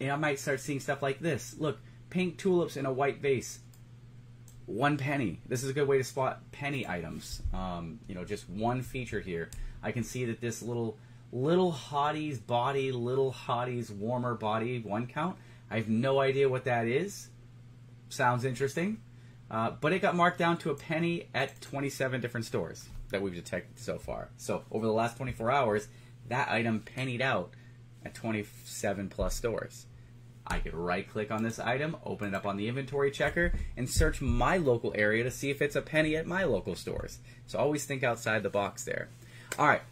[SPEAKER 1] And I might start seeing stuff like this. Look, pink tulips in a white vase. 1 penny. This is a good way to spot penny items. Just one feature here. I can see that this little hottie's body, little hottie's warmer body 1 count. I have no idea what that is. Sounds interesting. But it got marked down to a penny at 27 different stores that we've detected so far. So over the last 24 hours, that item pennied out at 27 plus stores. I could right click on this item, open it up on the inventory checker, and search my local area to see if it's a penny at my local stores. So always think outside the box there. All right.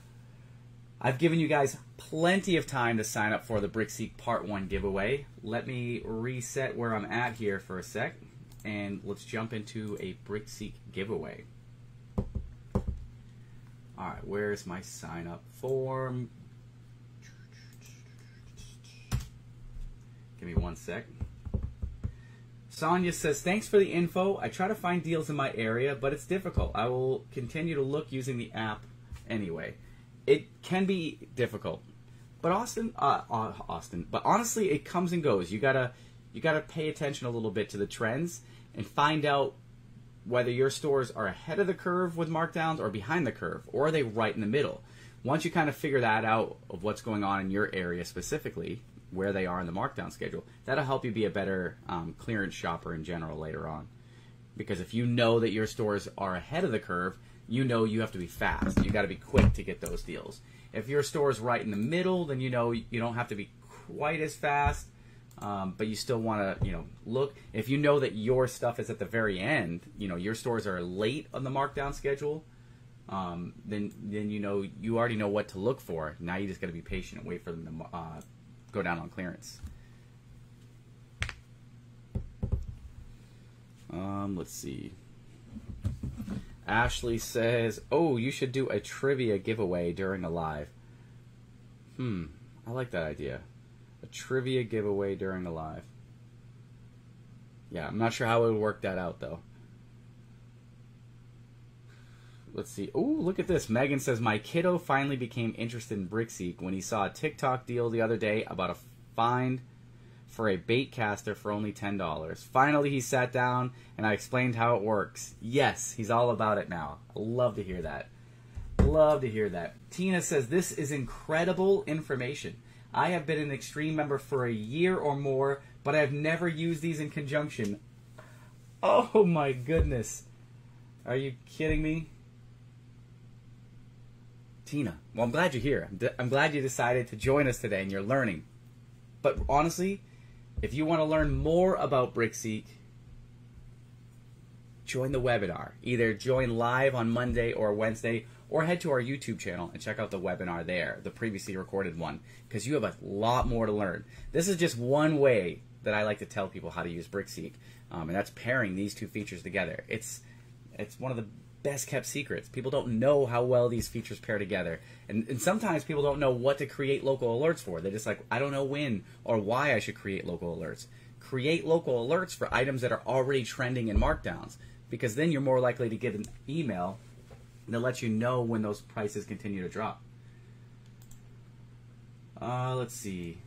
[SPEAKER 1] I've given you guys plenty of time to sign up for the BrickSeek Part 1 giveaway. Let me reset where I'm at here for a sec, and let's jump into a BrickSeek giveaway. All right, where's my sign up form? Give me 1 sec. Sonia says, thanks for the info. I try to find deals in my area, but it's difficult. I will continue to look using the app anyway. It can be difficult, but but honestly, it comes and goes. You gotta pay attention a little bit to the trends and find out whether your stores are ahead of the curve with markdowns or behind the curve, or are they right in the middle. Once you kind of figure that out of what's going on in your area specifically, where they are in the markdown schedule, that'll help you be a better clearance shopper in general later on. Because if you know that your stores are ahead of the curve, you know you have to be fast. You got to be quick to get those deals. If your store is right in the middle, then you know you don't have to be quite as fast, but you still want to look. If you know that your stuff is at the very end, your stores are late on the markdown schedule, then you already know what to look for. Now you just got to be patient and wait for them to go down on clearance. Let's see. Ashley says, oh, you should do a trivia giveaway during a live. I like that idea. A trivia giveaway during a live. Yeah, I'm not sure how it would work that out, though. Let's see. Oh, look at this. Megan says, my kiddo finally became interested in BrickSeek when he saw a TikTok deal the other day about a find for a bait caster for only $10. Finally, he sat down and I explained how it works. Yes, he's all about it now. I love to hear that. Love to hear that. Tina says, this is incredible information. I have been an Extreme member for a year or more, but I have never used these in conjunction. Oh my goodness. Are you kidding me? Tina, well, I'm glad you're here. I'm glad you decided to join us today and you're learning. But honestly, if you want to learn more about BrickSeek, join the webinar. Either join live on Monday or Wednesday, or head to our YouTube channel and check out the webinar there, the previously recorded one, because you have a lot more to learn. This is just one way that I like to tell people how to use BrickSeek, and that's pairing these two features together. It's one of the best kept secrets. People don't know how well these features pair together, and sometimes people don't know what to create local alerts for. They're just like, I don't know when or why I should create local alerts. Create local alerts for items that are already trending in markdowns, because then you're more likely to get an email that lets you know when those prices continue to drop. Let's see.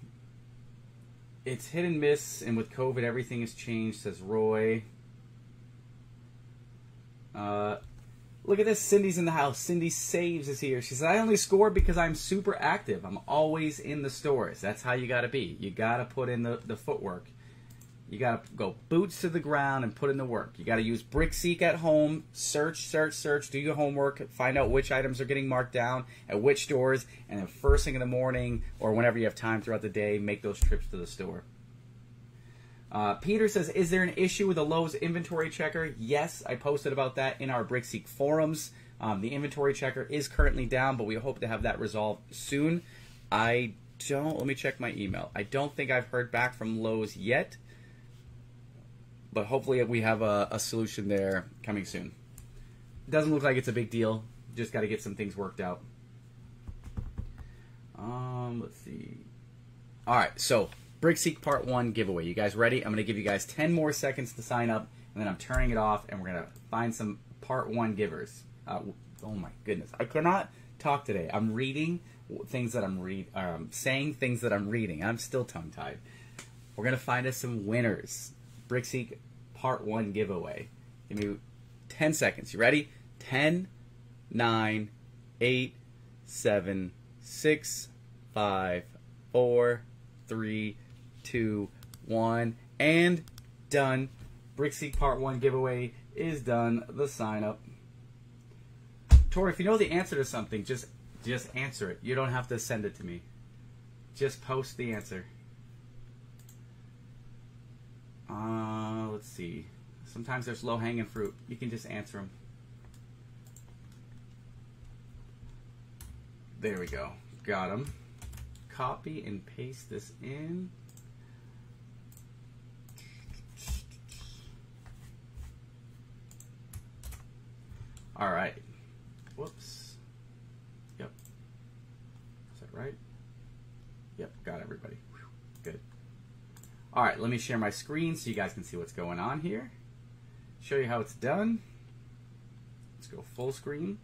[SPEAKER 1] It's hit and miss, and with COVID, everything has changed, says Roy. Look at this. Cindy's in the house. Cindy Saves is here. She says, I only score because I'm super active. I'm always in the stores. That's how you got to be. You got to put in the footwork. You got to go boots to the ground and put in the work. You got to use BrickSeek at home. Search, search, search. Do your homework. Find out which items are getting marked down at which stores. And then first thing in the morning or whenever you have time throughout the day, make those trips to the store. Peter says, is there an issue with the Lowe's inventory checker? Yes, I posted about that in our BrickSeek forums. The inventory checker is currently down, but we hope to have that resolved soon. Let me check my email. I don't think I've heard back from Lowe's yet. but hopefully we have a solution there coming soon. Doesn't look like it's a big deal. Just got to get some things worked out. Let's see. All right, so BrickSeek Part 1 giveaway. You guys ready? I'm going to give you guys 10 more seconds to sign up, and then I'm turning it off, and we're going to find some Part 1 givers. Oh my goodness. I could not talk today. I'm reading things that I'm saying things that I'm reading. I'm still tongue-tied. We're going to find us some winners. BrickSeek Part 1 giveaway. Give me 10 seconds. You ready? 10, 9, 8, 7, 6, 5, 4, 3, 2, 1, and done. BrickSeek Part 1 giveaway is done. The sign up. Tori, if you know the answer to something, just answer it. You don't have to send it to me. Just post the answer. Let's see. Sometimes there's low-hanging fruit. You can just answer them. There we go. Got them. Copy and paste this in. All right. Whoops. Yep. Is that right? Yep. Got everybody. Whew. Good. All right. Let me share my screen so you guys can see what's going on here. Show you how it's done. Let's go full screen.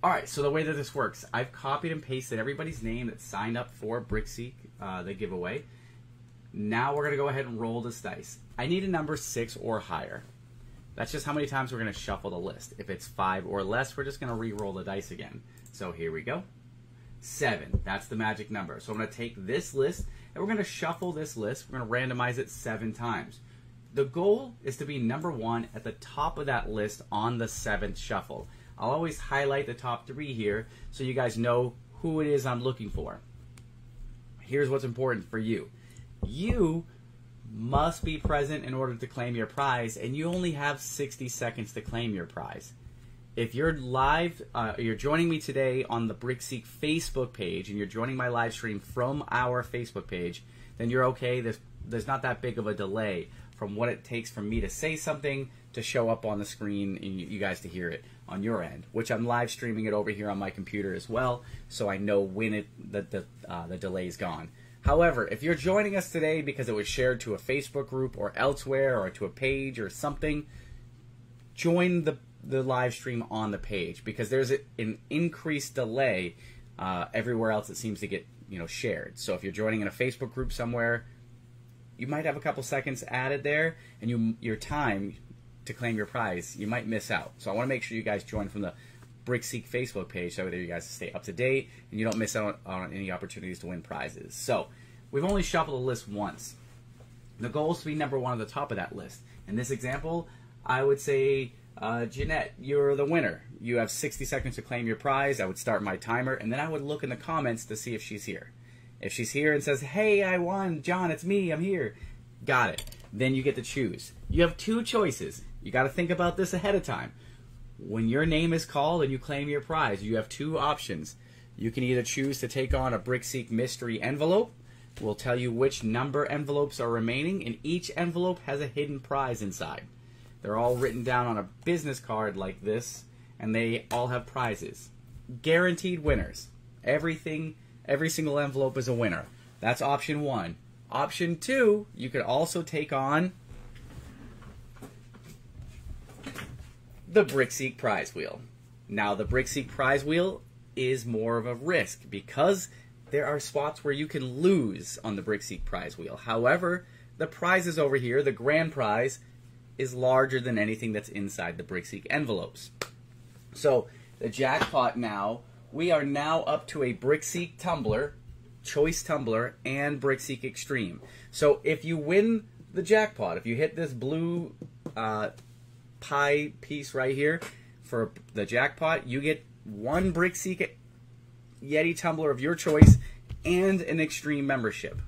[SPEAKER 1] All right, so the way that this works, I've copied and pasted everybody's name that signed up for BrickSeek, the giveaway. Now we're going to go ahead and roll this dice. I need a number 6 or higher. That's just how many times we're going to shuffle the list. If it's 5 or less, we're just going to re-roll the dice again. So here we go. 7, that's the magic number. So I'm going to take this list, and we're going to shuffle this list. We're going to randomize it 7 times. The goal is to be number 1 at the top of that list on the 7th shuffle. I'll always highlight the top 3 here so you guys know who it is I'm looking for. Here's what's important for you. You must be present in order to claim your prize, and you only have 60 seconds to claim your prize. If you're live, you're joining me today on the BrickSeek Facebook page, and you're joining my live stream from our Facebook page, then you're okay. There's not that big of a delay from what it takes for me to say something to show up on the screen and you guys to hear it on your end, which I'm live streaming it over here on my computer as well, so I know when the delay is gone. However, if you're joining us today because it was shared to a Facebook group or elsewhere or to a page or something, join the live stream on the page because there's an increased delay everywhere else it seems to get shared. So if you're joining in a Facebook group somewhere, you might have a couple seconds added there, and your time to claim your prize, you might miss out. So I want to make sure you guys join from the BrickSeek Facebook page so that you guys stay up to date and you don't miss out on any opportunities to win prizes. So we've only shuffled a list once. The goal is to be number 1 at the top of that list. In this example, I would say, Jeanette, you're the winner. You have 60 seconds to claim your prize. I would start my timer, and then I would look in the comments to see if she's here. If she's here and says, hey, I won, John, it's me, I'm here. Got it. Then you get to choose. You have 2 choices. You got to think about this ahead of time. When your name is called and you claim your prize, you have 2 options. You can either choose to take on a BrickSeek mystery envelope. We'll tell you which number envelopes are remaining, and each envelope has a hidden prize inside. They're all written down on a business card like this, and they all have prizes. Guaranteed winners. Every single envelope is a winner. That's option 1. Option 2, you could also take on the BrickSeek prize wheel. Now, the BrickSeek prize wheel is more of a risk because there are spots where you can lose on the BrickSeek prize wheel. However, the prizes over here, the grand prize, is larger than anything that's inside the BrickSeek envelopes. So, the jackpot now, we are now up to a BrickSeek tumbler, choice tumbler, and BrickSeek Extreme. So, if you win the jackpot, if you hit this blue pie piece right here for the jackpot, you get 1 BrickSeek Yeti tumbler of your choice and an Extreme membership.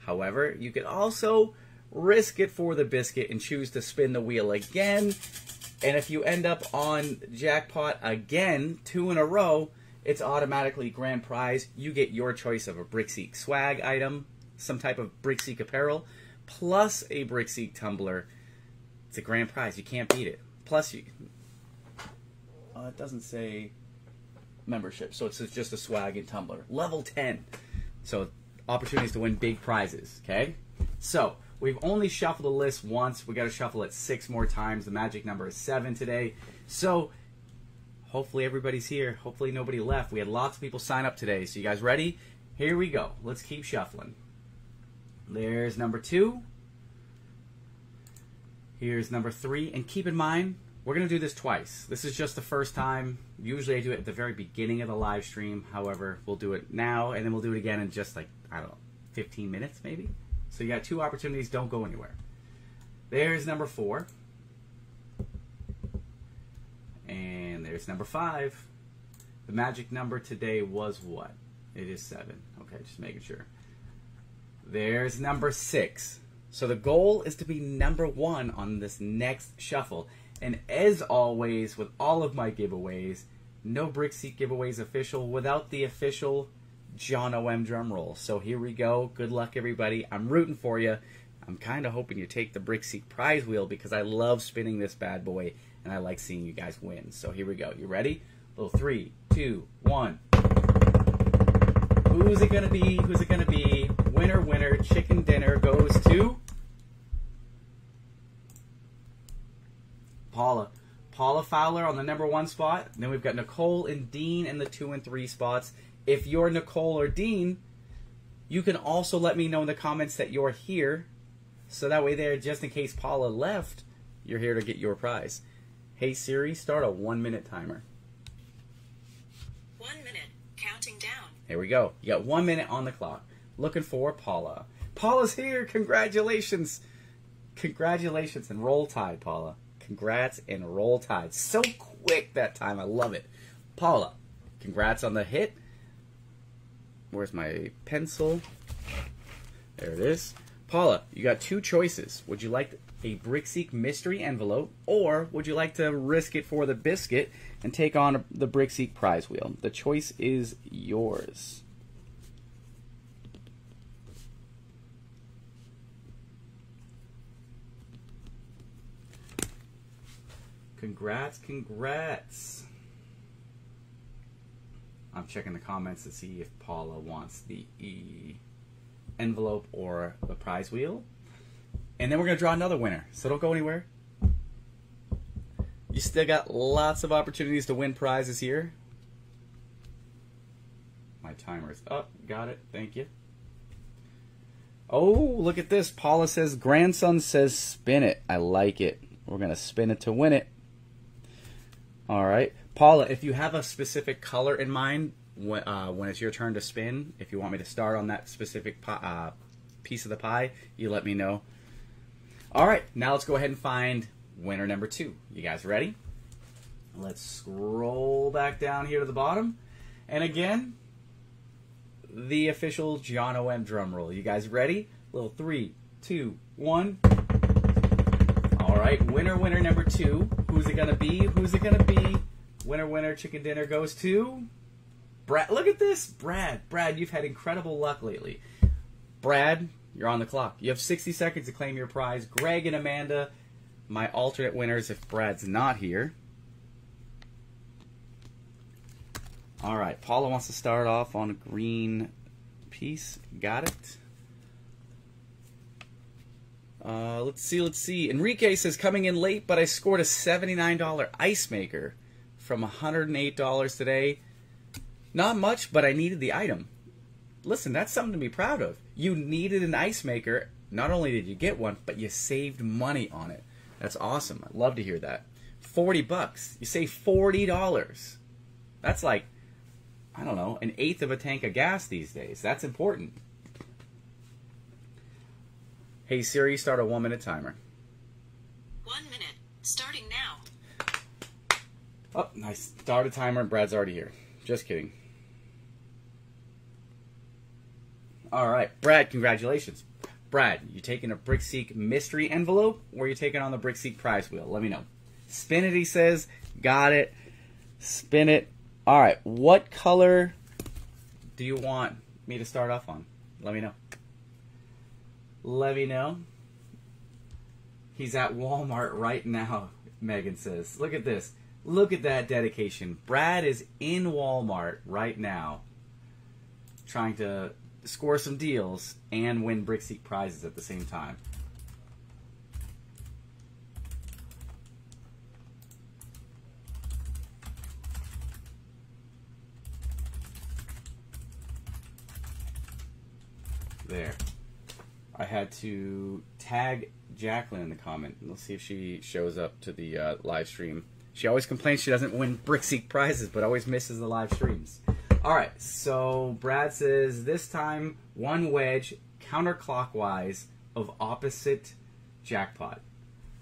[SPEAKER 1] However, you could also risk it for the biscuit and choose to spin the wheel again, and if you end up on jackpot again 2 in a row, it's automatically grand prize. You get your choice of a BrickSeek swag item, some type of BrickSeek apparel, plus a BrickSeek tumbler. It's a grand prize. You can't beat it. Plus, it doesn't say membership, so it's just a swag and tumbler. Level 10. So opportunities to win big prizes, okay? So we've only shuffled the list once. We got to shuffle it 6 more times. The magic number is 7 today. So hopefully everybody's here. Hopefully nobody left. We had lots of people sign up today. So you guys ready? Here we go. Let's keep shuffling. There's number 2. Here's number 3. And keep in mind, we're going to do this twice. This is just the first time. Usually I do it at the very beginning of the live stream. However, we'll do it now, and then we'll do it again in just like, I don't know, 15 minutes maybe? So you got 2 opportunities. Don't go anywhere. There's number 4. And there's number 5. The magic number today was what? It is 7. Okay, just making sure. There's number 6. So the goal is to be number 1 on this next shuffle. And as always, with all of my giveaways, no BrickSeek giveaways official without the official John O.M. drum roll. So here we go. Good luck, everybody. I'm rooting for you. I'm kind of hoping you take the BrickSeek prize wheel because I love spinning this bad boy, and I like seeing you guys win. So here we go. You ready? Little 3, 2, 1. Who's it going to be? Who's it going to be? Winner, winner, chicken dinner goes to Paula. Paula Fowler on the number 1 spot. Then we've got Nicole and Dean in the 2 and 3 spots. If you're Nicole or Dean, you can also let me know in the comments that you're here. So that way there, just in case Paula left, you're here to get your prize. Hey Siri, start a 1-minute timer.
[SPEAKER 2] 1 minute, counting down.
[SPEAKER 1] Here we go. You got 1 minute on the clock. Looking for Paula. Paula's here. Congratulations. Congratulations and roll tide, Paula. Congrats and roll tide. So quick that time. I love it. Paula, congrats on the hit. Where's my pencil? There it is. Paula, you got 2 choices. Would you like a BrickSeek mystery envelope, or would you like to risk it for the biscuit and take on the BrickSeek prize wheel? The choice is yours. Congrats, congrats. I'm checking the comments to see if Paula wants the envelope or the prize wheel. And then we're going to draw another winner. So don't go anywhere. You still got lots of opportunities to win prizes here. My timer is up. Got it. Thank you. Oh, look at this. Paula says, grandson says spin it. I like it. We're going to spin it to win it. All right. Paula, if you have a specific color in mind when it's your turn to spin, if you want me to start on that specific piece of the pie, you let me know. All right. Now let's go ahead and find winner number 2. You guys ready? Let's scroll back down here to the bottom. And again, the official John O.M. drum roll. You guys ready? Little 3, 2, 1. All right, winner, winner number 2. Who's it gonna be? Who's it gonna be? Winner, winner, chicken dinner goes to Brad. Look at this, Brad. Brad, you've had incredible luck lately. Brad, you're on the clock. You have 60 seconds to claim your prize. Greg and Amanda, my alternate winners if Brad's not here. All right, Paula wants to start off on a green piece. Got it. Let's see. Enrique says, coming in late, but I scored a $79 ice maker from $108 today. Not much, but I needed the item. Listen, that's something to be proud of. You needed an ice maker. Not only did you get one, but you saved money on it. That's awesome. I'd love to hear that. 40 bucks. You save $40. That's like, I don't know, 1/8 of a tank of gas these days. That's important. Hey Siri, start a 1-minute timer.
[SPEAKER 2] 1 minute, starting now.
[SPEAKER 1] Oh, nice. Start a timer and Brad's already here. Just kidding. All right, Brad, congratulations. Brad, you taking a BrickSeek mystery envelope or you taking on the BrickSeek prize wheel? Let me know. Spin it, he says. Got it. Spin it. All right, what color do you want me to start off on? Let me know. Let me know. He's at Walmart right now, Megan says. Look at this. Look at that dedication. Brad is in Walmart right now trying to score some deals and win BrickSeek prizes at the same time. There. I had to tag Jacqueline in the comment. Let's see if she shows up to the live stream. She always complains she doesn't win BrickSeek prizes, but always misses the live streams. All right, so Brad says this time one wedge counterclockwise of opposite jackpot.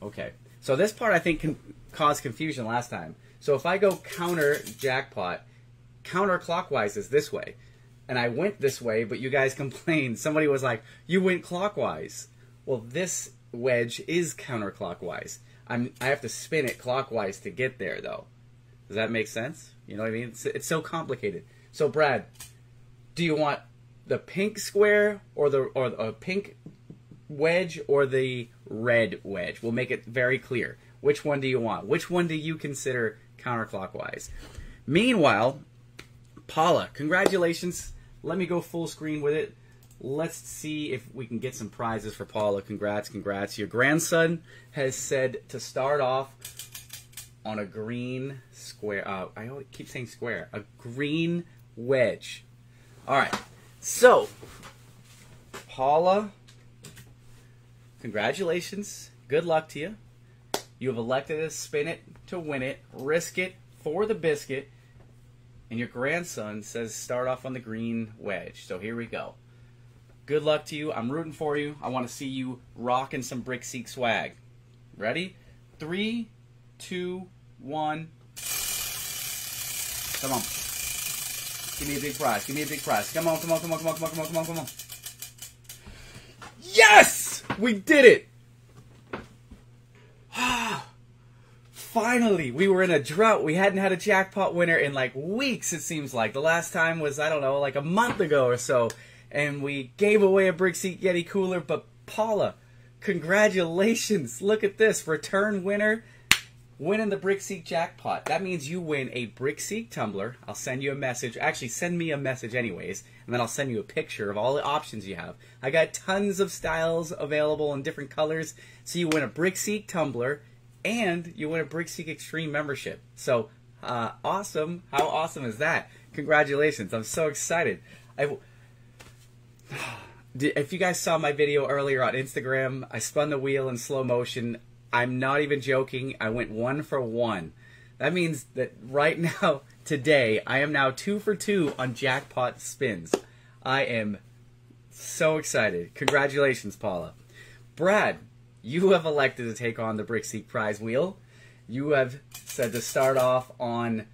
[SPEAKER 1] Okay, so this part I think can cause confusion last time. So if I go counter jackpot, counterclockwise is this way. And I went this way, but you guys complained. Somebody was like, you went clockwise. Well, this wedge is counterclockwise. I have to spin it clockwise to get there, though. Does that make sense? You know what I mean? It's so complicated. So, Brad, do you want the pink square or the pink wedge or the red wedge? We'll make it very clear. Which one do you want? Which one do you consider counterclockwise? Meanwhile, Paula, congratulations. Let me go full screen with it. Let's see if we can get some prizes for Paula. Congrats, congrats. Your grandson has said to start off on a green square. I always keep saying square. A green wedge. All right. So, Paula, congratulations. Good luck to you. You have elected to spin it to win it. Risk it for the biscuit. And your grandson says start off on the green wedge. So here we go. Good luck to you. I'm rooting for you. I want to see you rocking some BrickSeek swag. Ready? 3, 2, 1. Come on. Give me a big prize. Give me a big prize. Come on, come on, come on, come on, come on, come on, come on, come on. Yes! We did it! Finally, we were in a drought. We hadn't had a jackpot winner in like weeks, it seems like. The last time was, I don't know, like a month ago or so. And we gave away a BrickSeek Yeti cooler. But Paula, congratulations. Look at this. Return winner, winning the BrickSeek jackpot. That means you win a BrickSeek tumbler. I'll send you a message. Actually, send me a message anyways. And then I'll send you a picture of all the options you have. I got tons of styles available in different colors. So you win a BrickSeek tumbler. And you win a BrickSeek Extreme membership. So, awesome. How awesome is that? Congratulations. I'm so excited. If you guys saw my video earlier on Instagram, I spun the wheel in slow motion. I'm not even joking. I went 1 for 1. That means that right now, today, I am now 2 for 2 on jackpot spins. I am so excited. Congratulations, Paula. Brad, you have elected to take on the BrickSeek prize wheel. You have said to start off on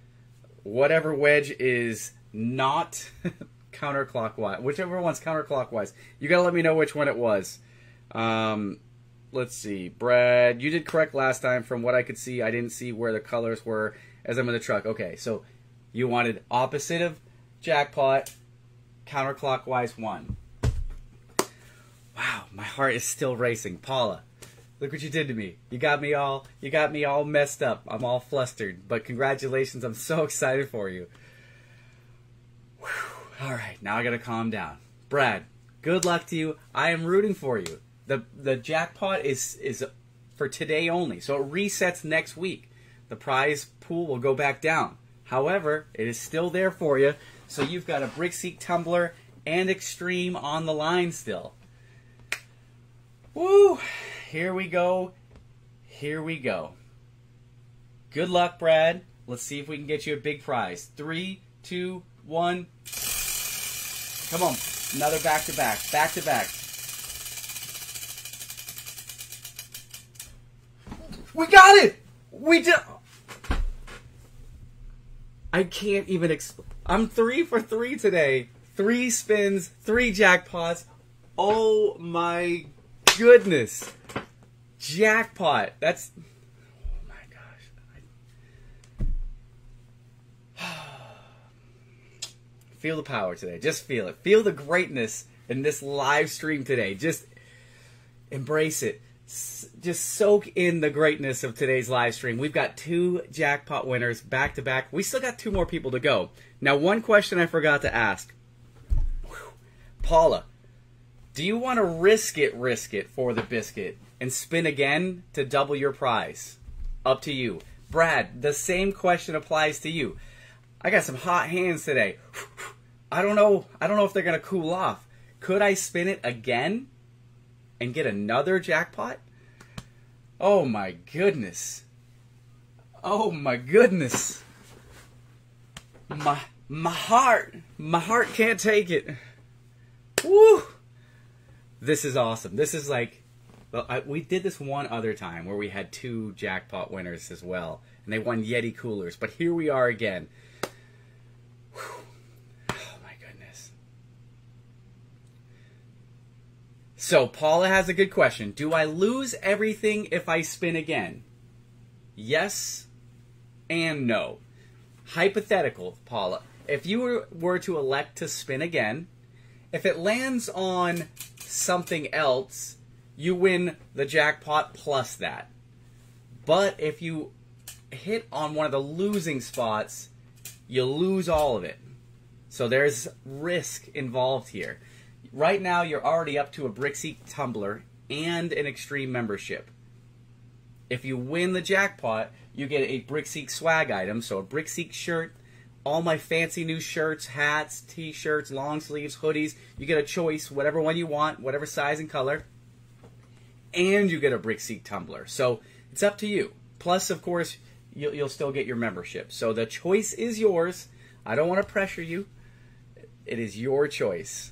[SPEAKER 1] whatever wedge is not counterclockwise. Whichever one's counterclockwise. You gotta let me know which one it was. Let's see. Brad, you did correct last time. From what I could see, I didn't see where the colors were as I'm in the truck. Okay, so you wanted opposite of jackpot, counterclockwise one. Wow, my heart is still racing. Paula, look what you did to me. You got me all messed up. I'm all flustered. But congratulations. I'm so excited for you. Whew. All right, now I got to calm down. Brad, good luck to you. I am rooting for you. The jackpot is for today only. So it resets next week. The prize pool will go back down. However, it is still there for you. So you've got a BrickSeek tumbler and Extreme on the line still. Woo! Here we go. Here we go. Good luck, Brad. Let's see if we can get you a big prize. 3, 2, 1. Come on. Another back-to-back. Back-to-back. We got it! We did... I can't even explain. I'm 3 for 3 today. 3 spins, 3 jackpots. Oh my goodness. Jackpot. That's... Oh my gosh. Feel the power today. Just feel it. Feel the greatness in this live stream today. Just embrace it. just soak in the greatness of today's live stream. We've got 2 jackpot winners back to back. We still got 2 more people to go. Now, one question I forgot to ask. Paula, do you want to risk it for the biscuit and spin again to double your prize? Up to you. Brad, the same question applies to you. I got some hot hands today. I don't know if they're going to cool off. Could I spin it again and get another jackpot? Oh my goodness. Oh my goodness. My heart can't take it. Woo! This is awesome. This is like, we did this one other time where we had 2 jackpot winners as well, and they won Yeti coolers. But here we are again. Whew. Oh my goodness. So Paula has a good question. Do I lose everything if I spin again? Yes and no. Hypothetical, Paula. If you were to elect to spin again, if it lands on something else, you win the jackpot plus that. But if you hit on one of the losing spots, you lose all of it. So there's risk involved here. Right now, you're already up to a BrickSeek tumbler and an extreme membership. If you win the jackpot, you get a BrickSeek swag item, so a BrickSeek shirt, all my fancy new shirts, hats, t-shirts, long sleeves, hoodies. You get a choice, whatever one you want, whatever size and color. And you get a BrickSeek tumbler. So it's up to you. Plus, of course, you'll still get your membership. So the choice is yours. I don't want to pressure you. It is your choice.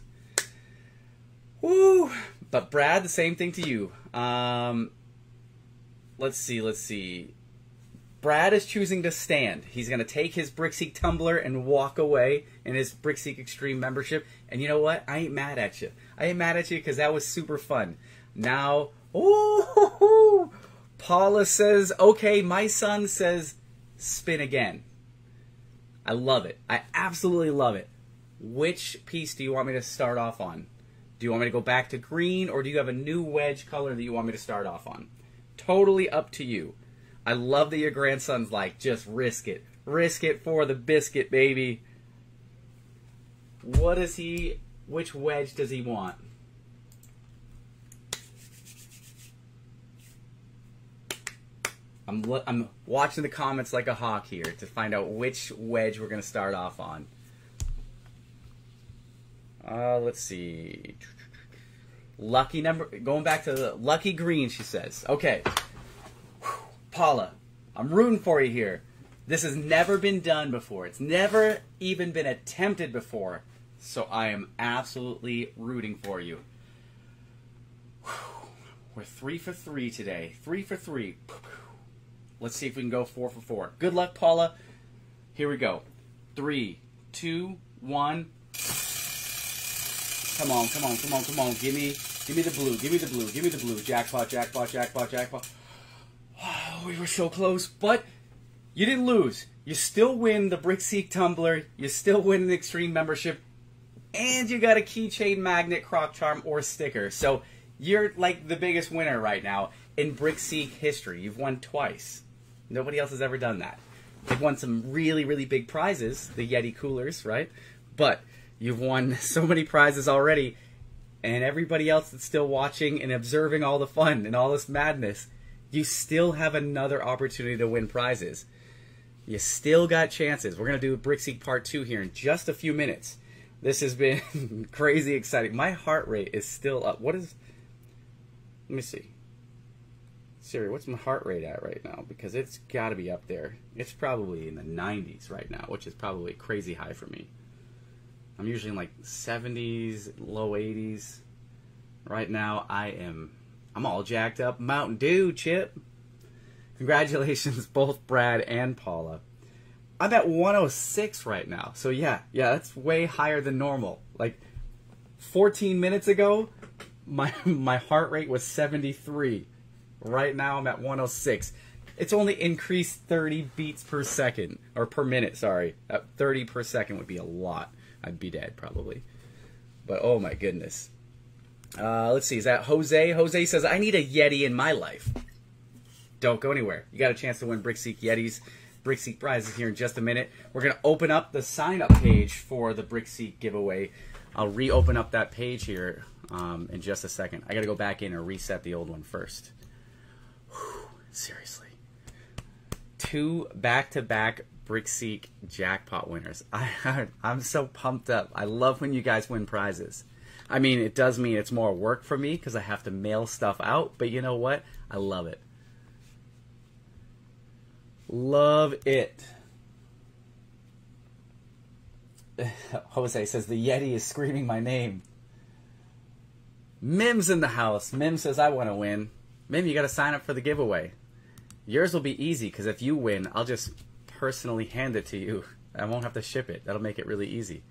[SPEAKER 1] Woo! But Brad, the same thing to you. Let's see. Brad is choosing to stand. He's going to take his BrickSeek tumbler and walk away in his BrickSeek Extreme membership. And you know what? I ain't mad at you. I ain't mad at you because that was super fun. Now, Paula says, okay, my son says, spin again. I love it. I absolutely love it. Which piece do you want me to start off on? Do you want me to go back to green, or do you have a new wedge color that you want me to start off on? Totally up to you. I love that your grandson's like, just risk it. Risk it for the biscuit, baby. Which wedge does he want? I'm watching the comments like a hawk here to find out which wedge we're going to start off on. Let's see. Lucky number, going back to the lucky green, she says. Okay. Paula, I'm rooting for you here. This has never been done before. It's never even been attempted before. So I am absolutely rooting for you. We're 3 for 3 today. 3 for 3. Let's see if we can go 4 for 4. Good luck, Paula. Here we go. 3, 2, 1. Come on. Give me the blue. Give me the blue. Jackpot. Oh, we were so close, but you didn't lose. You still win the BrickSeek tumbler. You still win an extreme membership, and you got a keychain, magnet, croc charm, or sticker. So you're like the biggest winner right now in BrickSeek history. You've won twice. Nobody else has ever done that. They've won some really, really big prizes, the Yeti coolers, right? But you've won so many prizes already, and everybody else that's still watching and observing all the fun and all this madness, you still have another opportunity to win prizes. You still got chances. We're going to do BrickSeek Part 2 here in just a few minutes. This has been crazy exciting. My heart rate is still up. Let me see. Siri, what's my heart rate at right now? Because it's got to be up there. It's probably in the 90s right now, which is probably crazy high for me. I'm usually in like 70s, low 80s. Right now, I'm all jacked up. Mountain Dew, Chip. Congratulations, both Brad and Paula. I'm at 106 right now. So yeah, that's way higher than normal. Like 14 minutes ago, my heart rate was 73. Right now, I'm at 106. It's only increased 30 beats per second, or per minute, sorry. 30 per second would be a lot. I'd be dead, probably. But, oh my goodness. Let's see. Is that Jose? Jose says, I need a Yeti in my life. Don't go anywhere. You got a chance to win BrickSeek Yetis. BrickSeek prizes here in just a minute. We're going to open up the sign-up page for the BrickSeek giveaway. I'll reopen up that page here in just a second. I got to go back in and reset the old one first. Whew, seriously. 2 back-to-back BrickSeek jackpot winners. I'm so pumped up. I love when you guys win prizes. I mean, it does mean it's more work for me because I have to mail stuff out, but you know what? I love it. Love it. Jose says, the Yeti is screaming my name. Mim's in the house. Mim says, I want to win. Mim, you got to sign up for the giveaway. Yours will be easy because if you win, I'll just personally hand it to you. I won't have to ship it. That'll make it really easy.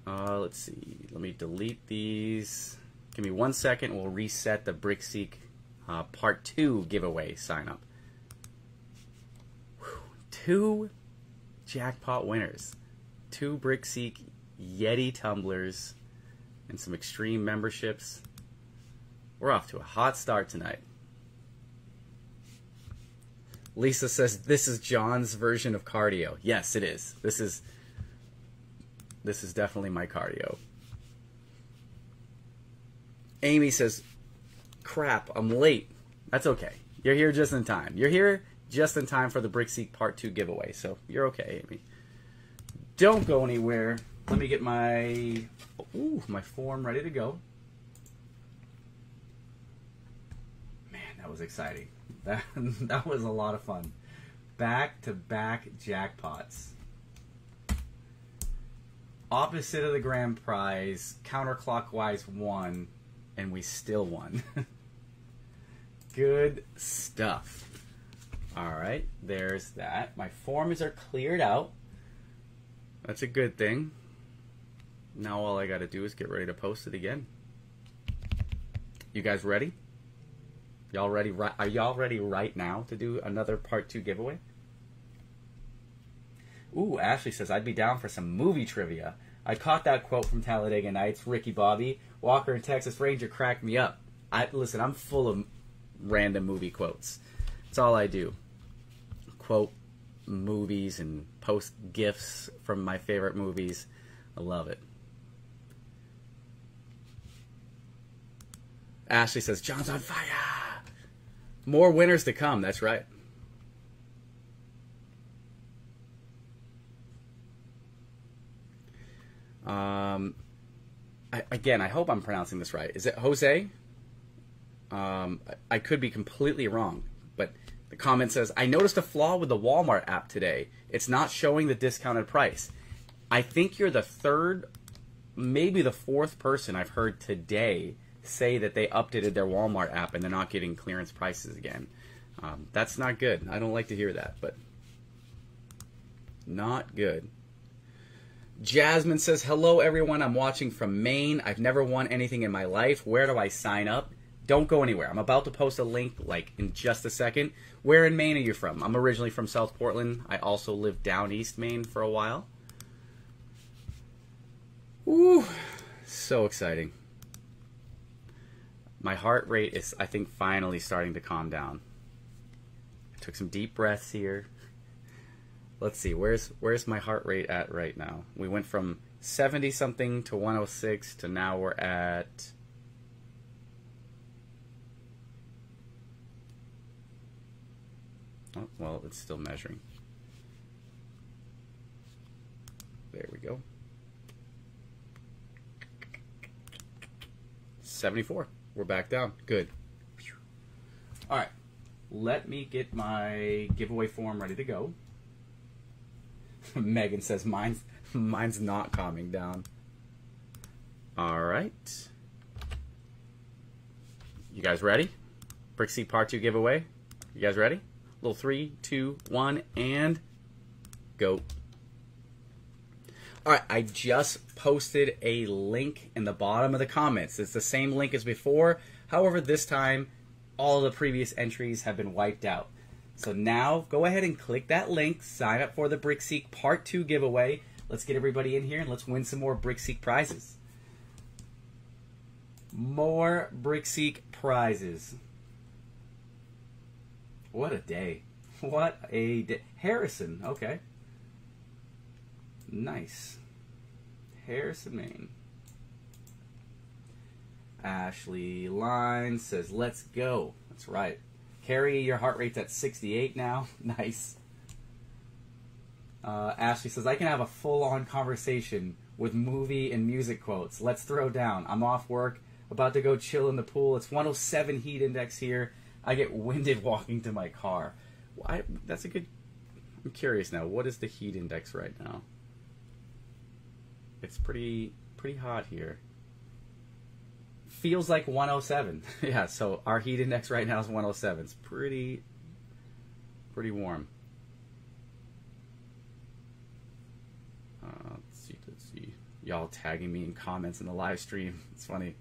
[SPEAKER 1] Let's see. Let me delete these. Give me 1 second. We'll reset the BrickSeek Part 2 giveaway sign up. 2 jackpot winners. 2 BrickSeek Yeti tumblers and some extreme memberships. We're off to a hot start tonight. Lisa says this is John's version of cardio. Yes, it is. This is definitely my cardio. Amy says, crap, I'm late. That's okay. You're here just in time. You're here just in time for the BrickSeek Part 2 giveaway, so you're okay, Amy. Don't go anywhere. Let me get my form ready to go. Man, that was exciting. That was a lot of fun. Back-to-back jackpots. Opposite of the grand prize, counterclockwise won, and we still won. Good stuff. Alright, there's that. My forms are cleared out. That's a good thing. Now all I gotta do is get ready to post it again. You guys ready? Y'all ready? Are y'all ready right now to do another Part 2 giveaway? Ooh, Ashley says, I'd be down for some movie trivia. I caught that quote from Talladega Nights, Ricky Bobby. Walker and Texas Ranger cracked me up. Listen, I'm full of random movie quotes. That's all I do. Quote movies and post GIFs from my favorite movies. I love it. Ashley says, John's on fire. More winners to come. That's right. Again, I hope I'm pronouncing this right. Is it Jose? I could be completely wrong, but the comment says, I noticed a flaw with the Walmart app today. It's not showing the discounted price. I think you're the third, maybe the fourth person I've heard today say that they updated their Walmart app and they're not getting clearance prices again. That's not good. I don't like to hear that, but not good. Jasmine says, hello everyone, I'm watching from Maine. I've never won anything in my life. Where do I sign up? Don't go anywhere. I'm about to post a link like in just a second. Where in Maine are you from? I'm originally from South Portland. I also lived down East Maine for a while. Ooh, so exciting. My heart rate is, I think, finally starting to calm down. I took some deep breaths here. Let's see, where's my heart rate at right now? We went from 70 something to 106 to now we're at oh, well, it's still measuring. There we go. 74. We're back down. Good. All right. Let me get my giveaway form ready to go. Megan says mine's not calming down. All right. You guys ready? BrickSeek Part 2 giveaway. You guys ready? Little 3, 2, 1, and go. All right, I just posted a link in the bottom of the comments. It's the same link as before. However, this time, all of the previous entries have been wiped out. So now, go ahead and click that link. Sign up for the BrickSeek Part 2 giveaway. Let's get everybody in here and let's win some more BrickSeek prizes. More BrickSeek prizes. What a day. What a day. Harrison, okay. Nice. Harrison, Maine. Ashley Line says, let's go. That's right. Carrie, your heart rate's at 68 now. Nice. Ashley says, I can have a full-on conversation with movie and music quotes. Let's throw down. I'm off work, about to go chill in the pool. It's 107 heat index here. I get winded walking to my car. That's a good... I'm curious now. What is the heat index right now? It's pretty hot here. Feels like 107. Yeah, so our heat index right now is 107. It's pretty warm. Let's see. Y'all tagging me in comments in the live stream. It's funny.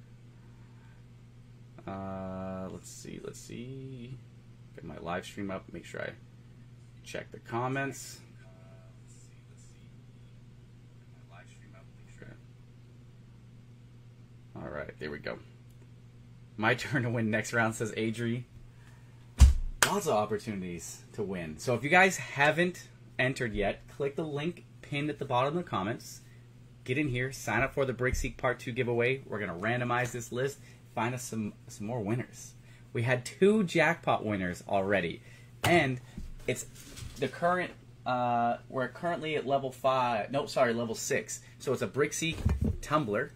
[SPEAKER 1] Let's see. Get my live stream up. Make sure I check the comments. All right, there we go. My turn to win next round, says Adri. Lots of opportunities to win. So if you guys haven't entered yet, click the link pinned at the bottom of the comments. Get in here, sign up for the BrickSeek Part 2 giveaway. We're going to randomize this list, find us some more winners. We had 2 jackpot winners already. And it's the current, we're currently at level 5, no, sorry, level 6. So it's a BrickSeek tumbler.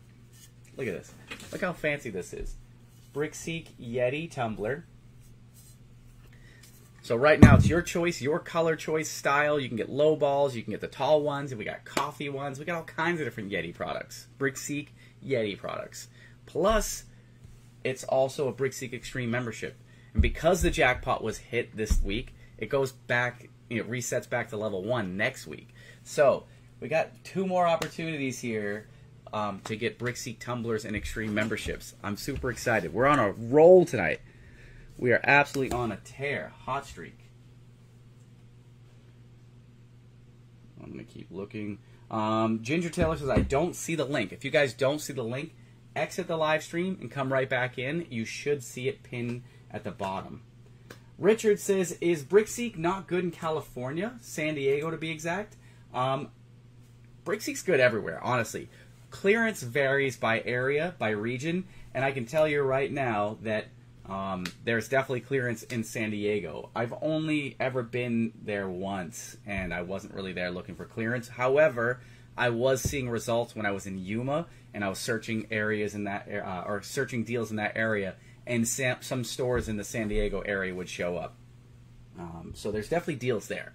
[SPEAKER 1] Look at this. Look how fancy this is. BrickSeek Yeti tumbler. So right now it's your choice, your color choice, style. You can get low balls, you can get the tall ones, and we got coffee ones. We got all kinds of different Yeti products. BrickSeek Yeti products. Plus, it's also a BrickSeek Extreme membership. And because the jackpot was hit this week, it goes back, it resets back to level 1 next week. So we got 2 more opportunities here to get BrickSeek tumblers and Extreme memberships. I'm super excited. We're on a roll tonight. We are absolutely on a tear. Hot streak. I'm going to keep looking. Ginger Taylor says, I don't see the link. If you guys don't see the link, exit the live stream and come right back in. You should see it pinned at the bottom. Richard says, is BrickSeek not good in California? San Diego, to be exact. BrickSeek's good everywhere, honestly. Clearance varies by area, by region, and I can tell you right now that there's definitely clearance in San Diego. I've only ever been there once, and I wasn't really there looking for clearance. However, I was seeing results when I was in Yuma, and I was searching areas in that or searching deals in that area, and some stores in the San Diego area would show up. So there's definitely deals there.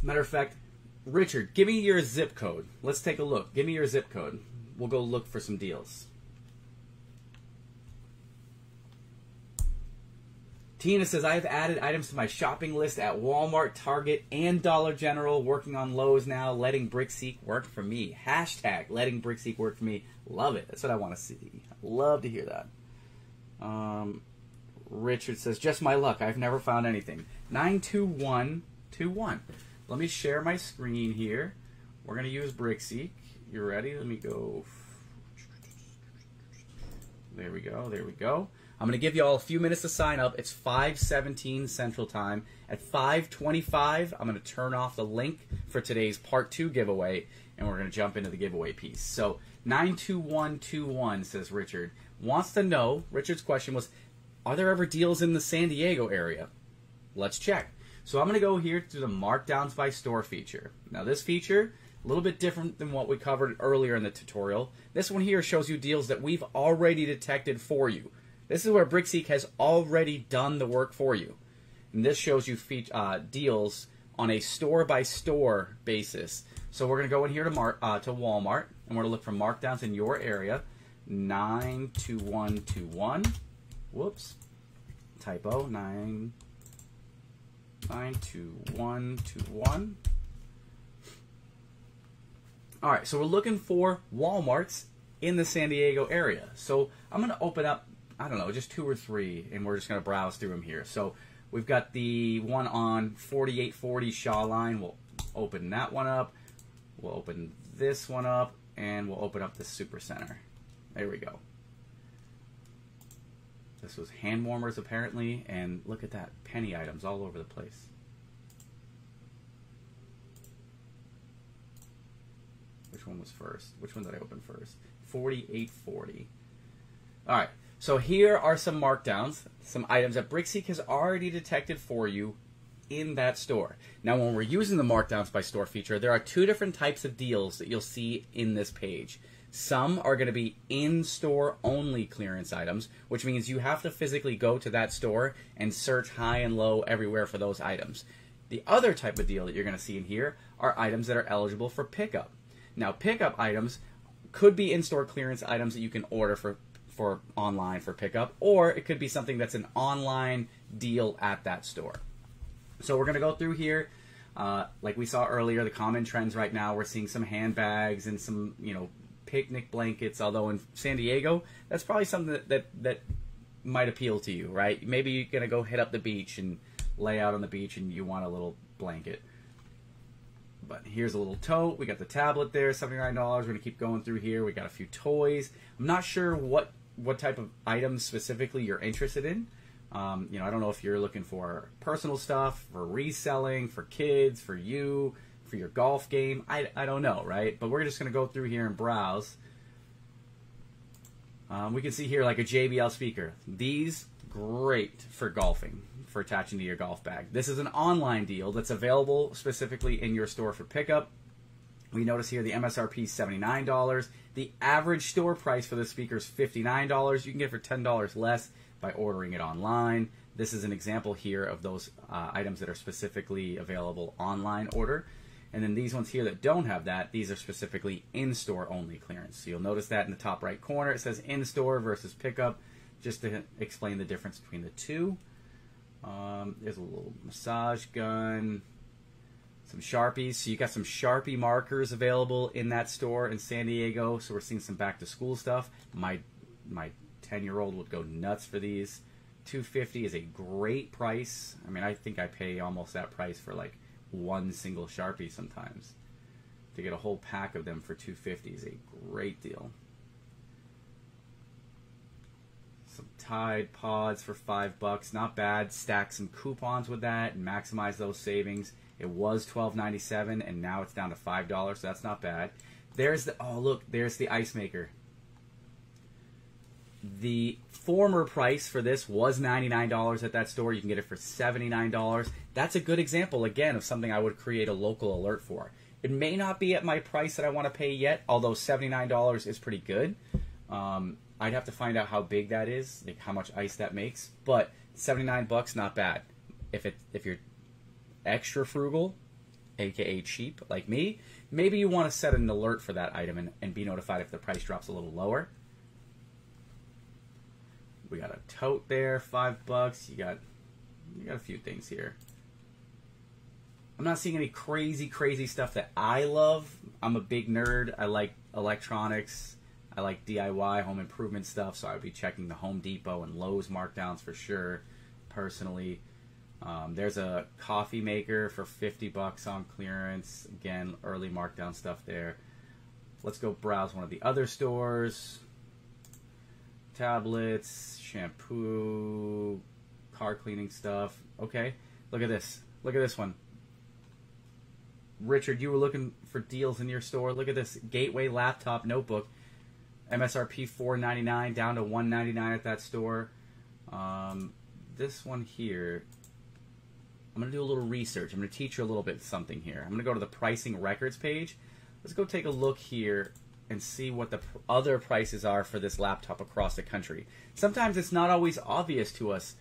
[SPEAKER 1] Matter of fact, Richard, give me your zip code. Let's take a look. Give me your zip code. We'll go look for some deals. Tina says, I have added items to my shopping list at Walmart, Target, and Dollar General. Working on Lowe's now. Letting BrickSeek work for me. Hashtag letting BrickSeek work for me. Love it. That's what I want to see. Love to hear that. Richard says, just my luck. I've never found anything. 92121. Let me share my screen here. We're going to use BrickSeek. You ready? Let me go. There we go. There we go. I'm going to give you all a few minutes to sign up. It's 5:17 Central Time. At 5:25, I'm going to turn off the link for today's Part 2 giveaway, and we're going to jump into the giveaway piece. So 92121, says Richard, wants to know, Richard's question was, are there ever deals in the San Diego area? Let's check. So I'm going to go here to the Markdowns by Store feature. Now this feature, a little bit different than what we covered earlier in the tutorial. This one here shows you deals that we've already detected for you. This is where BrickSeek has already done the work for you. And this shows you deals on a store-by-store basis. So we're going to go in here to Walmart, and we're going to look for Markdowns in your area. 92121. Whoops. Typo. 92121. All right, so we're looking for Walmarts in the San Diego area. So I'm going to open up, I don't know, just 2 or 3, and we're just going to browse through them here. So we've got the one on 4840 Shaw Line. We'll open that one up. We'll open this one up, and we'll open up the Super Center. There we go. This was hand warmers apparently, and look at that, penny items all over the place. Which one was first? Which one did I open first? 4840. All right, so here are some markdowns, some items that BrickSeek has already detected for you in that store. Now, when we're using the Markdowns by Store feature, there are two different types of deals that you'll see in this page. Some are going to be in-store only clearance items, which means you have to physically go to that store and search high and low everywhere for those items. The other type of deal that you're going to see in here are items that are eligible for pickup. Now, pickup items could be in-store clearance items that you can order for online for pickup, or it could be something that's an online deal at that store. So we're going to go through here. Like we saw earlier, the common trends right now, we're seeing some handbags and some, picnic blankets, although in San Diego, that's probably something that might appeal to you, right? Maybe you're going to go hit up the beach and lay out on the beach and you want a little blanket. But here's a little tote. We got the tablet there, $79. We're going to keep going through here. We got a few toys. I'm not sure what type of items specifically you're interested in. I don't know if you're looking for personal stuff, for reselling, for kids, for you, for your golf game. I don't know, right? But we're just going to go through here and browse. We can see here like a JBL speaker. These, great for golfing, for attaching to your golf bag. This is an online deal that's available specifically in your store for pickup. We notice here the MSRP is $79. The average store price for this speaker is $59. You can get it for $10 less by ordering it online. This is an example here of those items that are specifically available online order. And then these ones here that don't have that, these are specifically in-store only clearance. So you'll notice that in the top right corner, it says in-store versus pickup, just to explain the difference between the two. There's a little massage gun, some Sharpies. So you got some Sharpie markers available in that store in San Diego. So we're seeing some back-to-school stuff. My 10-year-old would go nuts for these. $250 is a great price. I mean, I think I pay almost that price for like one single Sharpie sometimes. To get a whole pack of them for $250 is a great deal. Some Tide Pods for $5, not bad. Stack some coupons with that and maximize those savings. It was $12.97 and now it's down to $5, so that's not bad. There's the, oh look, there's the ice maker. The former price for this was $99 at that store. You can get it for $79. That's a good example, again, of something I would create a local alert for. It may not be at my price that I want to pay yet, although $79 is pretty good. I'd have to find out how big that is, like how much ice that makes. But $79, not bad. If you're extra frugal, aka cheap, like me, maybe you want to set an alert for that item and be notified if the price drops a little lower. We got a tote there, $5. You got a few things here. I'm not seeing any crazy stuff that I love. I'm a big nerd. I like electronics. I like DIY, home improvement stuff, so I would be checking the Home Depot and Lowe's markdowns for sure, personally. There's a coffee maker for $50 on clearance. Again, early markdown stuff there. Let's go browse one of the other stores. Tablets, shampoo, car cleaning stuff. Okay, look at this. Look at this one. Richard, you were looking for deals in your store. Look at this Gateway laptop notebook. MSRP $4.99 down to $1.99 at that store. This one here, I'm going to do a little research. I'm going to teach you a little bit something here. I'm going to go to the pricing records page. Let's go take a look here and see what the other prices are for this laptop across the country. Sometimes it's not always obvious to us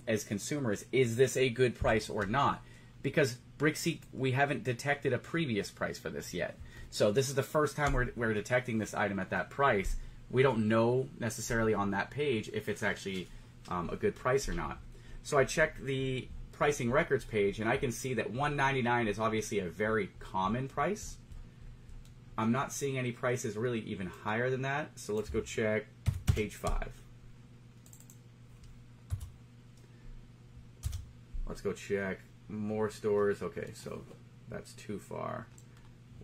[SPEAKER 1] as consumers, is this a good price or not? Because BrickSeek, we haven't detected a previous price for this yet. So this is the first time we're detecting this item at that price. We don't know necessarily on that page if it's actually a good price or not. So I checked the pricing records page and I can see that $199 is obviously a very common price. I'm not seeing any prices really even higher than that, so let's go check page 5. Let's go check more stores. Okay, so that's too far.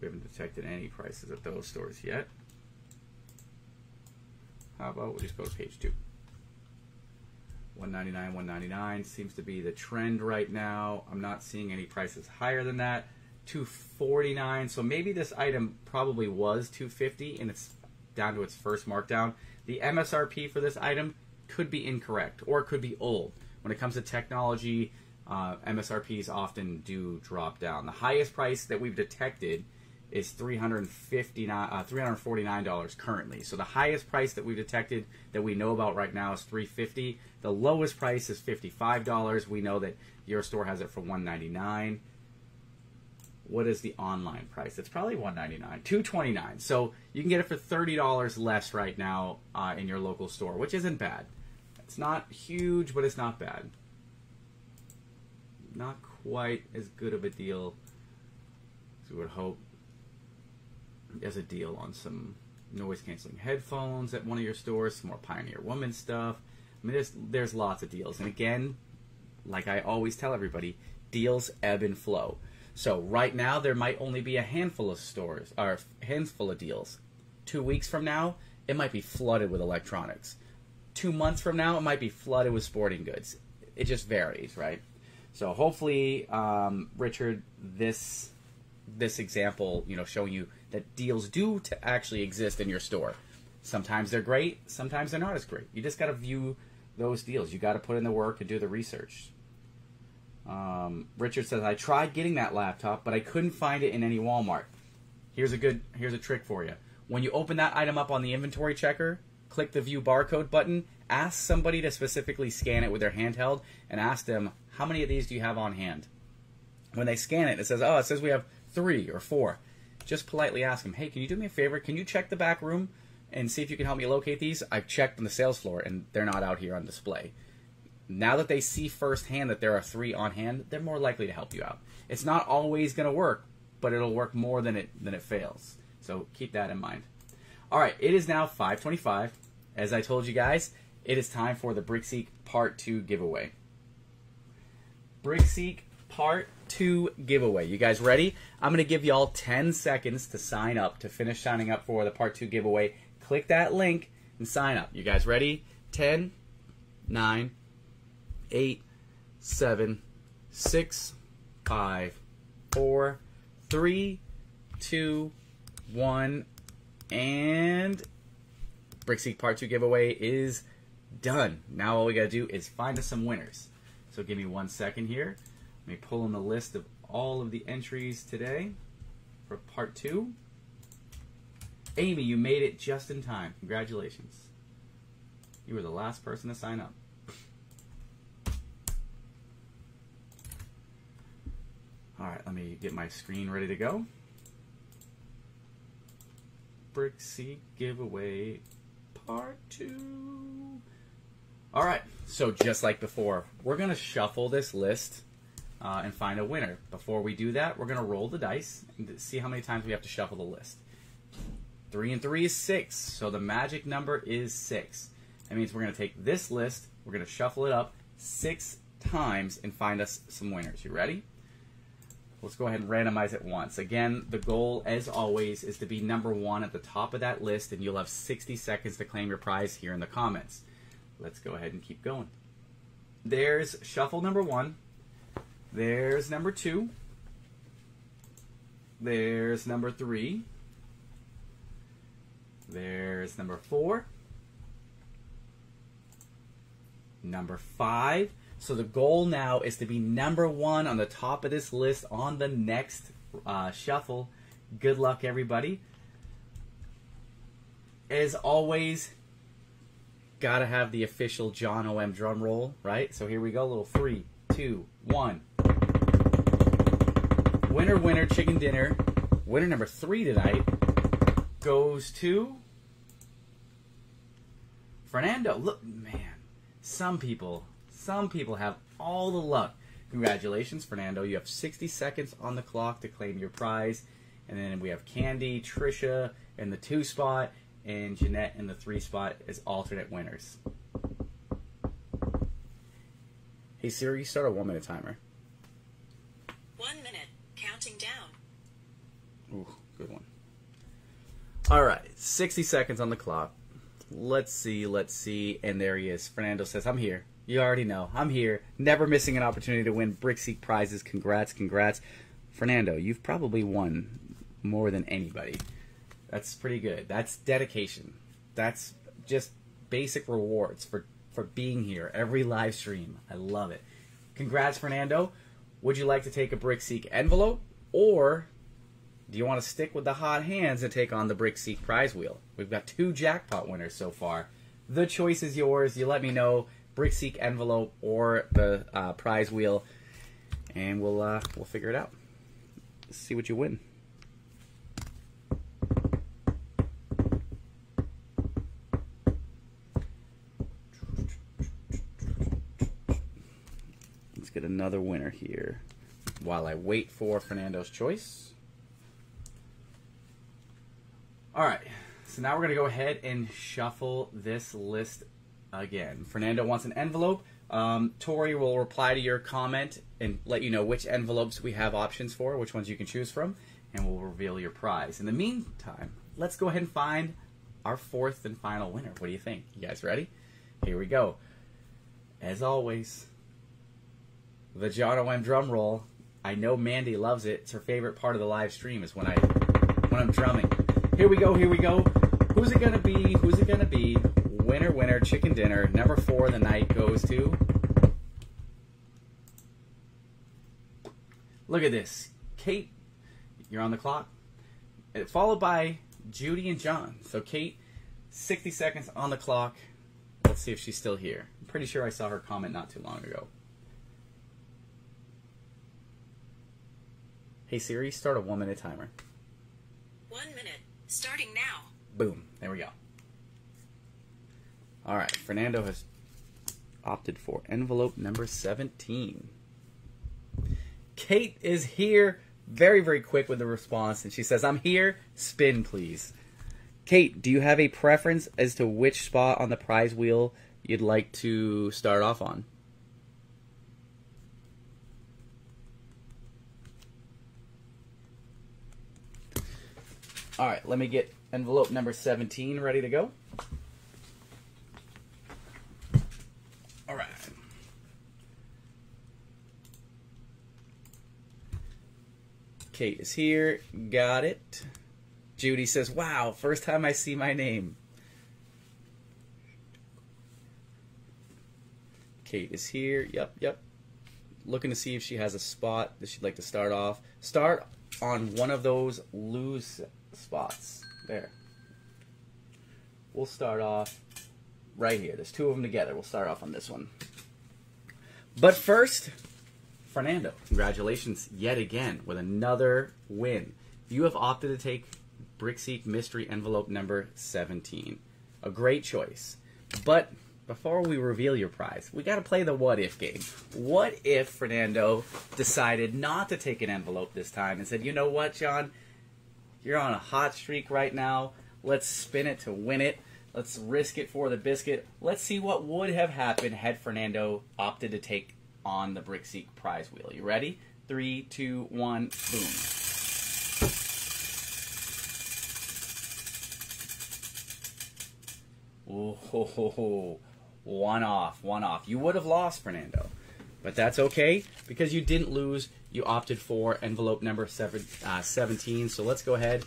[SPEAKER 1] We haven't detected any prices at those stores yet. How about we'll just go to page 2. $199, $199 seems to be the trend right now. I'm not seeing any prices higher than that. $249. So maybe this item probably was $250 and it's down to its first markdown. The MSRP for this item could be incorrect or it could be old. When it comes to technology, MSRPs often do drop down. The highest price that we've detected is $349 currently. So the highest price that we've detected that we know about right now is $350. The lowest price is $55. We know that your store has it for $199. What is the online price? It's probably $199, $229. So you can get it for $30 less right now in your local store, which isn't bad. It's not huge, but it's not bad. Not quite as good of a deal as we would hope. There's a deal on some noise-canceling headphones at one of your stores, some more Pioneer Woman stuff. I mean, there's lots of deals. And again, like I always tell everybody, deals ebb and flow. So right now, there might only be a handful of stores, or a handful of deals. 2 weeks from now, it might be flooded with electronics. 2 months from now, it might be flooded with sporting goods. It just varies, right? So hopefully, Richard, this example, showing you that deals do actually exist in your store. Sometimes they're great, sometimes they're not as great. You just got to view those deals. You got to put in the work and do the research. Richard says, I tried getting that laptop, but I couldn't find it in any Walmart. Here's a trick for you. When you open that item up on the inventory checker, click the view barcode button, ask somebody to specifically scan it with their handheld, and ask them, how many of these do you have on hand? When they scan it, it says we have 3 or 4. Just politely ask them, hey, can you do me a favor? Can you check the back room and see if you can help me locate these? I've checked on the sales floor, and they're not out here on display. Now that they see firsthand that there are 3 on hand, they're more likely to help you out. It's not always going to work, but it'll work more than it fails. So keep that in mind. All right, it is now 5:25. As I told you guys, it is time for the BrickSeek Part 2 giveaway. BrickSeek Part 2 giveaway. You guys ready? I'm going to give you all 10 seconds to sign up, to finish signing up for the Part 2 giveaway. Click that link and sign up. You guys ready? 10, 9, 8, 7, 6, 5, 4, 3, 2, 1, and BrickSeek Part 2 giveaway is done. Now all we got to do is find us some winners. So give me 1 second here. Let me pull in the list of all of the entries today for Part 2. Amy, you made it just in time. Congratulations. You were the last person to sign up. All right, let me get my screen ready to go. BrickSeek giveaway Part 2. All right, so just like before, we're going to shuffle this list and find a winner. Before we do that, we're going to roll the dice and see how many times we have to shuffle the list. 3 and 3 is 6, so the magic number is 6. That means we're going to take this list, we're going to shuffle it up 6 times and find us some winners. You ready? Let's go ahead and randomize it once. Again, the goal, as always, is to be number 1 at the top of that list, and you'll have 60 seconds to claim your prize here in the comments. Let's go ahead and keep going. There's shuffle number 1. There's number 2. There's number 3. There's number 4. Number 5. So the goal now is to be number 1 on the top of this list on the next shuffle. Good luck, everybody. As always, gotta have the official John O.M. drum roll, right? So here we go, little 3, 2, 1. Winner, winner, chicken dinner. Winner number 3 tonight goes to Fernando. Look, man, some people have all the luck. Congratulations, Fernando. You have 60 seconds on the clock to claim your prize. And then we have Candy, Trisha in the 2 spot, and Jeanette in the 3 spot as alternate winners. Hey Siri, start a 1-minute timer.
[SPEAKER 2] 1 minute. Counting down.
[SPEAKER 1] Ooh, good one. All right, 60 seconds on the clock. Let's see. And there he is. Fernando says, I'm here. You already know. I'm here. Never missing an opportunity to win BrickSeek prizes. Congrats. Fernando, you've probably won more than anybody. That's pretty good. That's dedication. That's just basic rewards for being here every live stream. I love it. Congrats, Fernando. Would you like to take a BrickSeek envelope, or do you want to stick with the hot hands and take on the BrickSeek prize wheel? We've got 2 jackpot winners so far. The choice is yours. You let me know, BrickSeek envelope or the prize wheel, and we'll figure it out. Let's see what you win. Let's get another winner here while I wait for Fernando's choice. All right, so now we're going to go ahead and shuffle this list again. Fernando wants an envelope. Tori will reply to your comment and let you know which envelopes we have options for, which ones you can choose from, and we'll reveal your prize. In the meantime, let's go ahead and find our 4th and final winner. What do you think? You guys ready? Here we go. As always, the John O.M. drum roll. I know Mandy loves it. It's her favorite part of the live stream is when I'm drumming. Here we go. Who's it gonna be? Winner, chicken dinner. Number 4 of the night goes to... Look at this. Kate, you're on the clock. Followed by Judy and John. So Kate, 60 seconds on the clock. Let's see if she's still here. I'm pretty sure I saw her comment not too long ago. Hey Siri, start a 1-minute timer.
[SPEAKER 2] 1 minute, starting now.
[SPEAKER 1] Boom. There we go. All right. Fernando has opted for envelope number 17. Kate is here. Very, very quick with the response. And she says, I'm here. Spin, please. Kate, do you have a preference as to which spot on the prize wheel you'd like to start off on? All right, let me get envelope number 17 ready to go. All right. Kate is here. Got it. Judy says, wow, first time I see my name. Kate is here. Yep. Looking to see if she has a spot that she'd like to start off. Start on one of those lose spots. There. We'll start off right here. There's 2 of them together. We'll start off on this one. But first, Fernando, congratulations yet again with another win. You have opted to take BrickSeek mystery envelope number 17. A great choice. But before we reveal your prize, we got to play the what if game. What if Fernando decided not to take an envelope this time and said, you know what, John? You're on a hot streak right now. Let's spin it to win it. Let's risk it for the biscuit. Let's see what would have happened had Fernando opted to take on the BrickSeek prize wheel. You ready? 3, 2, 1, boom. Oh, one off. You would have lost, Fernando. But that's okay, because you didn't lose. You opted for envelope number 17. So let's go ahead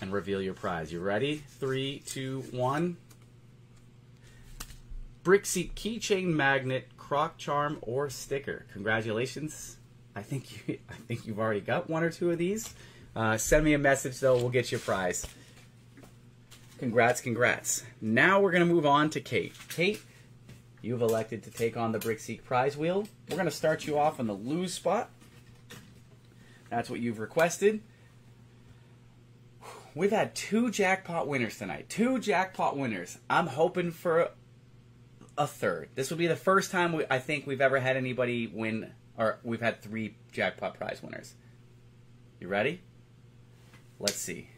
[SPEAKER 1] and reveal your prize. You ready? 3, 2, 1. BrickSeek keychain magnet, croc charm, or sticker. Congratulations. I think you've already got 1 or 2 of these. Send me a message, though. We'll get you a prize. Congrats. Now we're going to move on to Kate. Kate, you've elected to take on the BrickSeek prize wheel. We're going to start you off on the lose spot. That's what you've requested. We've had 2 jackpot winners tonight. 2 jackpot winners. I'm hoping for a third. This will be the first time I think we've ever had anybody win, or we've had 3 jackpot prize winners. You ready? Let's see.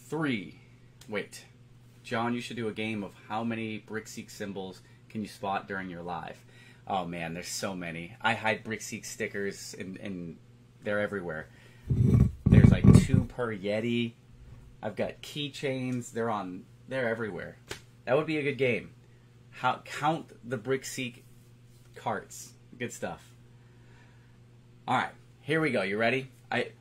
[SPEAKER 1] 3. Wait. John, you should do a game of how many BrickSeek symbols can you spot during your live. Oh man, there's so many. I hide BrickSeek stickers and they're everywhere. There's like 2 per Yeti. I've got keychains. They're everywhere. That would be a good game. Count the BrickSeek carts. Good stuff. All right, here we go. You ready?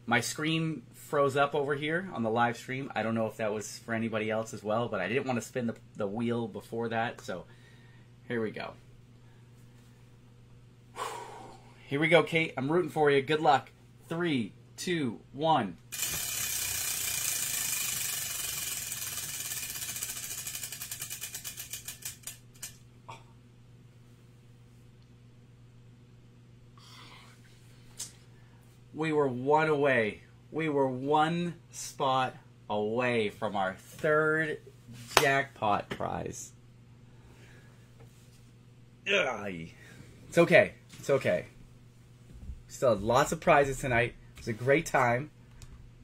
[SPEAKER 1] My screen froze up over here on the live stream. I don't know if that was for anybody else as well, but I didn't want to spin the wheel before that, so here we go. Here we go, Kate. I'm rooting for you. Good luck. 3, 2, 1. We were one away. We were one spot away from our third jackpot prize. Ugh. It's okay. It's okay. Still had lots of prizes tonight. It was a great time.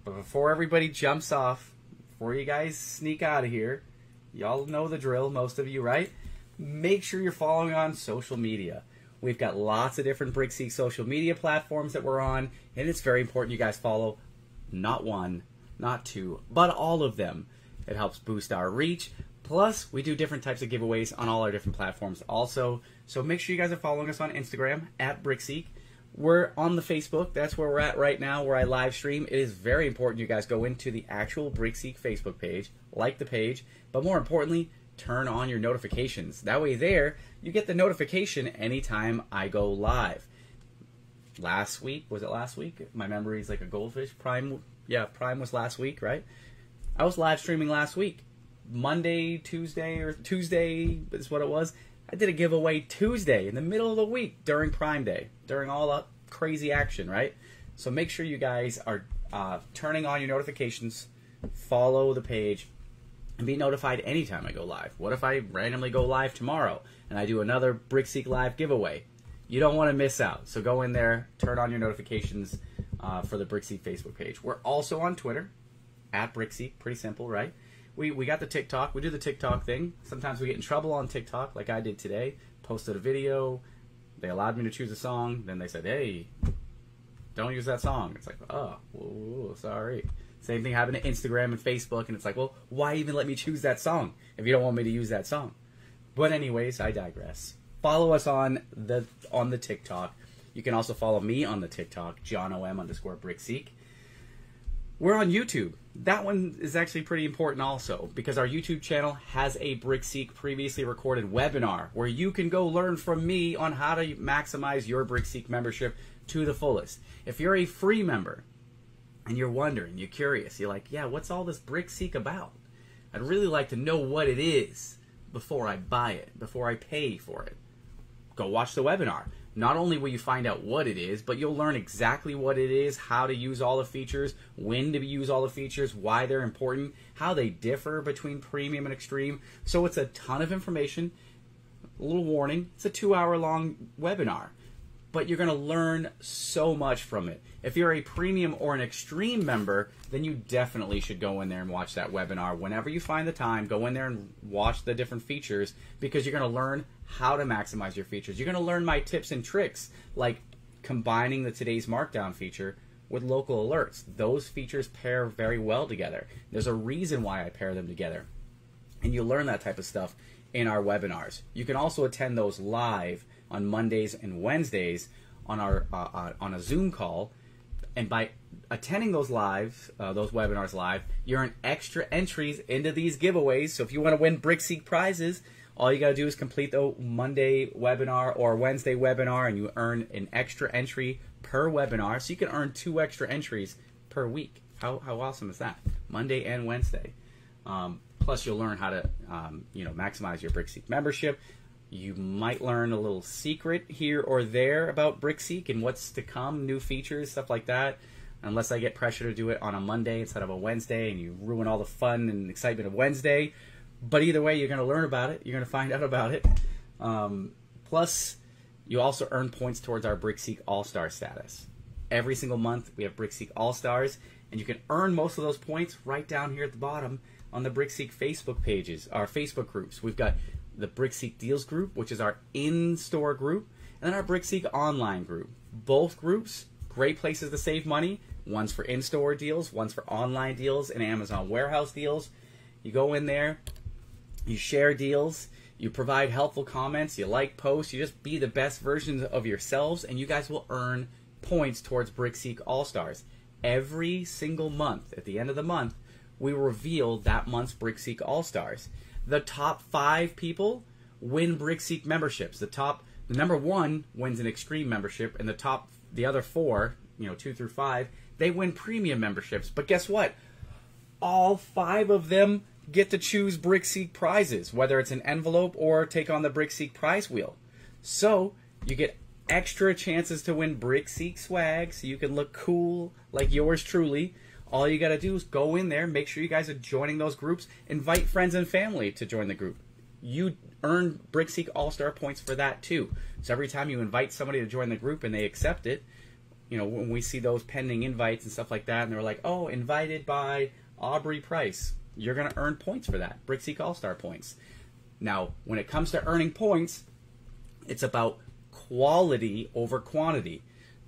[SPEAKER 1] But before everybody jumps off, before you guys sneak out of here, y'all know the drill, most of you, right? Make sure you're following on social media. We've got lots of different BrickSeek social media platforms that we're on, and it's very important you guys follow not one, not two, but all of them. It helps boost our reach. Plus, we do different types of giveaways on all our different platforms also. So make sure you guys are following us on Instagram, @BrickSeek. We're on the Facebook. That's where we're at right now, where I live stream. It is very important you guys go into the actual BrickSeek Facebook page, like the page, but more importantly, turn on your notifications. That way there, you get the notification anytime I go live. Last week, was it last week? My memory is like a goldfish. Prime was last week, right? I was live streaming last week. Monday, Tuesday is what it was. I did a giveaway Tuesday in the middle of the week during Prime Day, during all that crazy action, right? So make sure you guys are turning on your notifications, follow the page, and be notified anytime I go live. What if I randomly go live tomorrow and I do another BrickSeek Live giveaway? You don't want to miss out. So go in there, turn on your notifications for the BrickSeek Facebook page. We're also on Twitter, @BrickSeek. Pretty simple, right? We got the TikTok. We do the TikTok thing. Sometimes we get in trouble on TikTok, like I did today. Posted a video. They allowed me to choose a song. Then they said, hey, don't use that song. It's like, oh, whoa, sorry. Same thing happened to Instagram and Facebook, and it's like, well, why even let me choose that song if you don't want me to use that song? But anyways, I digress. Follow us on the TikTok. You can also follow me on the TikTok, JohnOM_BrickSeek. We're on YouTube. That one is actually pretty important also, because our YouTube channel has a BrickSeek previously recorded webinar where you can go learn from me on how to maximize your BrickSeek membership to the fullest. If you're a free member and you're wondering, you're curious, you're like, yeah, what's all this BrickSeek about? I'd really like to know what it is before I buy it, before I pay for it. Go watch the webinar. Not only will you find out what it is, but you'll learn exactly what it is, how to use all the features, when to use all the features, why they're important, how they differ between premium and extreme. So it's a ton of information. A little warning, it's a 2-hour-long webinar, but you're going to learn so much from it. If you're a premium or an extreme member, then you definitely should go in there and watch that webinar. Whenever you find the time, go in there and watch the different features, because you're going to learn how to maximize your features. You're going to learn my tips and tricks, like combining the today's Markdown feature with local alerts. Those features pair very well together. There's a reason why I pair them together. And you'll learn that type of stuff in our webinars. You can also attend those live on Mondays and Wednesdays on our on a Zoom call. And by attending those webinars live, you earn extra entries into these giveaways. So if you want to win BrickSeek prizes, all you got to do is complete the Monday webinar or Wednesday webinar, and you earn an extra entry per webinar. So you can earn 2 extra entries per week. How awesome is that? Monday and Wednesday. Plus, you'll learn how to maximize your BrickSeek membership. You might learn a little secret here or there about BrickSeek and what's to come, new features, stuff like that. Unless I get pressure to do it on a Monday instead of a Wednesday, and you ruin all the fun and excitement of Wednesday. But either way, you're going to learn about it. You're going to find out about it. Plus, you also earn points towards our BrickSeek All-Star status. Every single month, we have BrickSeek All-Stars, and you can earn most of those points right down here at the bottom on the BrickSeek Facebook pages, our Facebook groups. We've got the BrickSeek Deals group, which is our in-store group, and then our BrickSeek Online group. Both groups, great places to save money, One's for in-store deals, one's for online deals and Amazon warehouse deals. You go in there, you share deals, you provide helpful comments, you like posts, you just be the best versions of yourselves, and you guys will earn points towards BrickSeek All-Stars. Every single month, at the end of the month, we reveal that month's BrickSeek All-Stars. The top 5 people win BrickSeek memberships. The number 1 wins an Extreme membership, and the other 4, 2 through 5, they win premium memberships. But guess what? All 5 of them get to choose BrickSeek prizes, whether it's an envelope or take on the BrickSeek prize wheel. So you get extra chances to win BrickSeek swag, so you can look cool like yours truly. All you got to do is go in there, make sure you guys are joining those groups, invite friends and family to join the group. You earn BrickSeek All-Star points for that too. So every time you invite somebody to join the group and they accept it, when we see those pending invites and stuff like that, and they're like, oh, invited by Aubrey Price, you're going to earn points for that, BrickSeek All-Star points. Now, when it comes to earning points, it's about quality over quantity.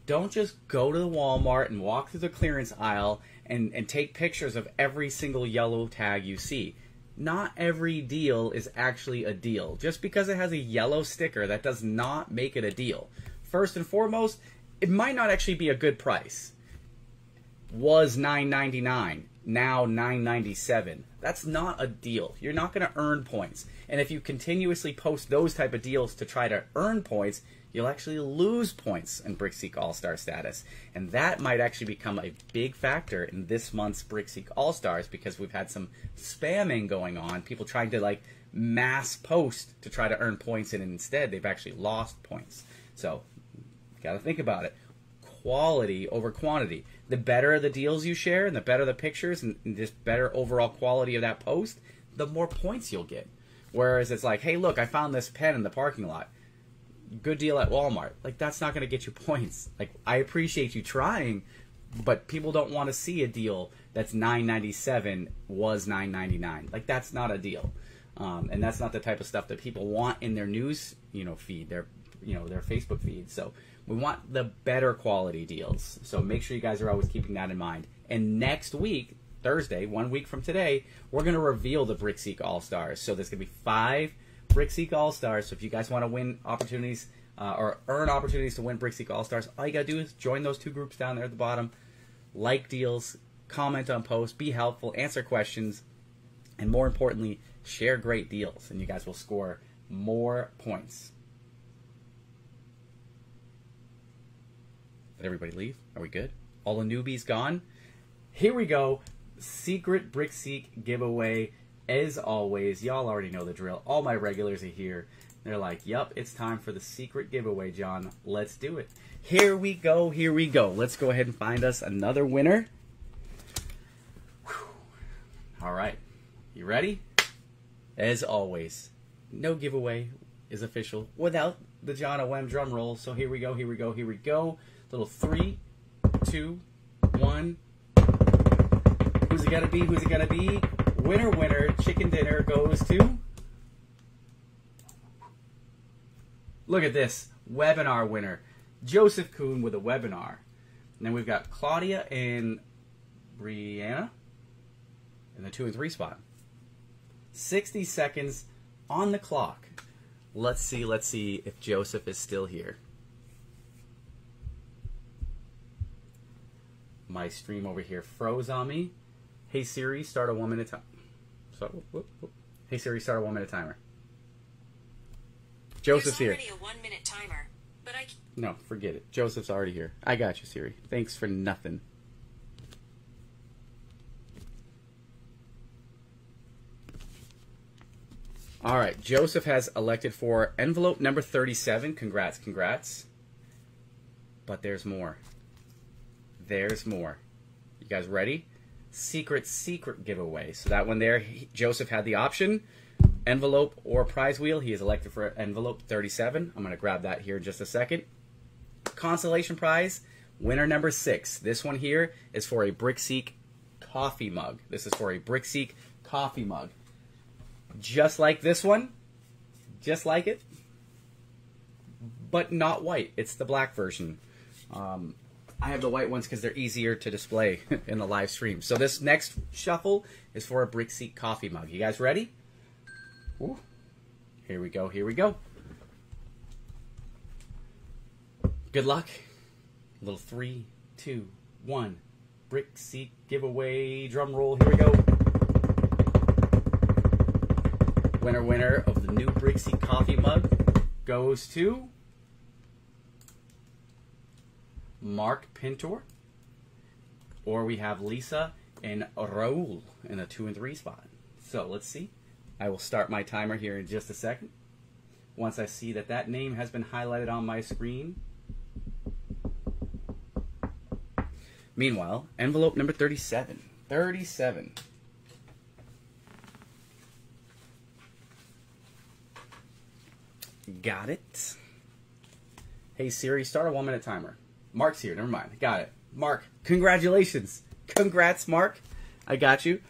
[SPEAKER 1] Don't just go to the Walmart and walk through the clearance aisle and take pictures of every single yellow tag you see. Not every deal is actually a deal. Just because it has a yellow sticker, that does not make it a deal. First and foremost, it might not actually be a good price. Was $9.99, now $9.97. That's not a deal. You're not going to earn points. And if you continuously post those type of deals to try to earn points, you'll actually lose points in BrickSeek All-Star status. And that might actually become a big factor in this month's BrickSeek All-Stars, because we've had some spamming going on. People trying to mass post to try to earn points, and instead they've actually lost points. So, got to think about it. Quality over quantity. The better the deals you share and the better the pictures and just better overall quality of that post, the more points you'll get. Whereas it's like, hey, look, I found this pen in the parking lot. Good deal at Walmart. That's not going to get you points. I appreciate you trying, but people don't want to see a deal that's $9.97 was $9.99. That's not a deal. And that's not the type of stuff that people want in their news, feed, their Facebook feed. So we want the better quality deals. So make sure you guys are always keeping that in mind. And next week, Thursday, 1 week from today, we're going to reveal the BrickSeek All-Stars. So there's going to be 5 BrickSeek All-Stars. So if you guys want to win opportunities or earn opportunities to win BrickSeek All-Stars, all you got to do is join those 2 groups down there at the bottom, like deals, comment on posts, be helpful, answer questions, and more importantly, share great deals, and you guys will score more points. Did everybody leave? Are we good? All the newbies gone? Here we go. Secret BrickSeek giveaway. As always, y'all already know the drill. All my regulars are here. They're like, yup, it's time for the secret giveaway, John. Let's do it. Here we go. Here we go. Let's go ahead and find us another winner. Whew. All right. You ready? As always, no giveaway is official without the John O.M. drum roll. So here we go. Here we go. Here we go. Little 3, 2, 1. Who's it gotta be? Who's it gotta be? Winner, winner, chicken dinner goes to... Look at this. Webinar winner. Joseph Kuhn with a webinar. And then we've got Claudia and Brianna in the 2 and 3 spot. 60 seconds on the clock. Let's see if Joseph is still here. My stream over here froze on me. Hey Siri, start a 1 minute time. Hey Siri, start a 1 minute timer. Joseph's here.
[SPEAKER 2] There's already a 1 minute timer, but I...
[SPEAKER 1] No, forget it. Joseph's already here. I got you, Siri. Thanks for nothing. All right, Joseph has elected for envelope number 37. Congrats, congrats. But there's more. There's more. You guys ready? Secret giveaway. So that one there, Joseph had the option, envelope or prize wheel. He is elected for envelope 37. I'm going to grab that here in just a second. Consolation prize, winner number 6. This one here is for a BrickSeek coffee mug. This is for a BrickSeek coffee mug. Just like this one. Just like it. But not white. It's the black version. I have the white ones because they're easier to display in the live stream. So this next shuffle is for a BrickSeek coffee mug. You guys ready? Ooh. Here we go, here we go. Good luck. A little 3, 2, 1. BrickSeek giveaway. Drum roll, here we go. Winner of the new BrickSeek coffee mug goes to Mark Pintor, or we have Lisa and Raul in a 2 and 3 spot. So let's see. I will start my timer here in just a second. Once I see that that name has been highlighted on my screen. Meanwhile, envelope number 37. 37. Got it. Hey Siri, start a 1-minute timer. Mark's here, never mind. Got it. Mark, congratulations. Congrats, Mark. I got you.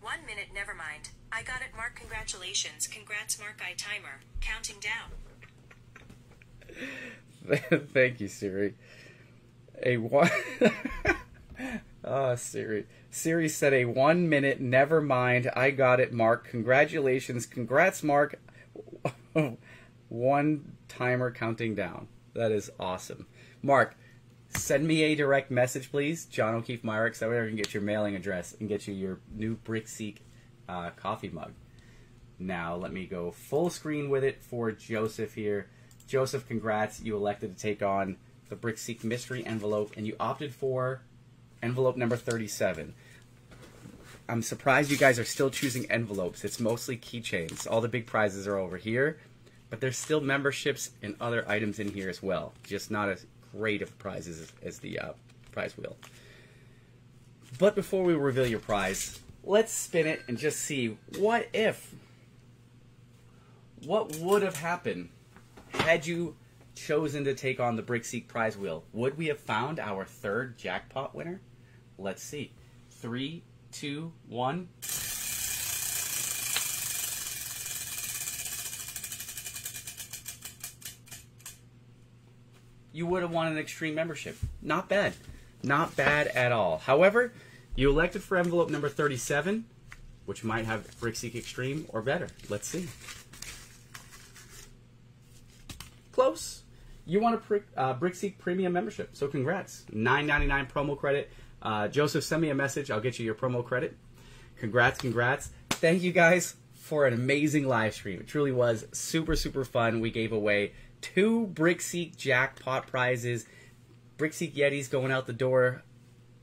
[SPEAKER 2] 1 minute, never mind. I got it, Mark. Congratulations. Congrats, Mark. I timer. Counting down.
[SPEAKER 1] Thank you, Siri. A one. Oh, Siri. Siri said a 1 minute, never mind. I got it, Mark. Congratulations. Congrats, Mark. 1 timer counting down. That is awesome. Mark, send me a direct message, please. John O'Keefe Myrick, so I can get your mailing address and get you your new BrickSeek coffee mug. Now, let me go full screen with it for Joseph here. Joseph, congrats. You elected to take on the BrickSeek mystery envelope, and you opted for envelope number 37. I'm surprised you guys are still choosing envelopes. It's mostly keychains. All the big prizes are over here, but there's still memberships and other items in here as well. Just not as great of prizes as the prize wheel. But before we reveal your prize, let's spin it and just see what if. What would have happened had you chosen to take on the BrickSeek prize wheel? Would we have found our 3rd jackpot winner? Let's see. 3, 2, 1. You would have won an extreme membership. Not bad. Not bad at all. However, you elected for envelope number 37, which might have BrickSeek Extreme or better. Let's see. Close. You want a BrickSeek Premium membership, so congrats. $9.99 promo credit. Joseph, send me a message. I'll get you your promo credit. Congrats, congrats. Thank you guys for an amazing live stream. It truly was super, super fun. We gave away 2 BrickSeek jackpot prizes. BrickSeek Yetis going out the door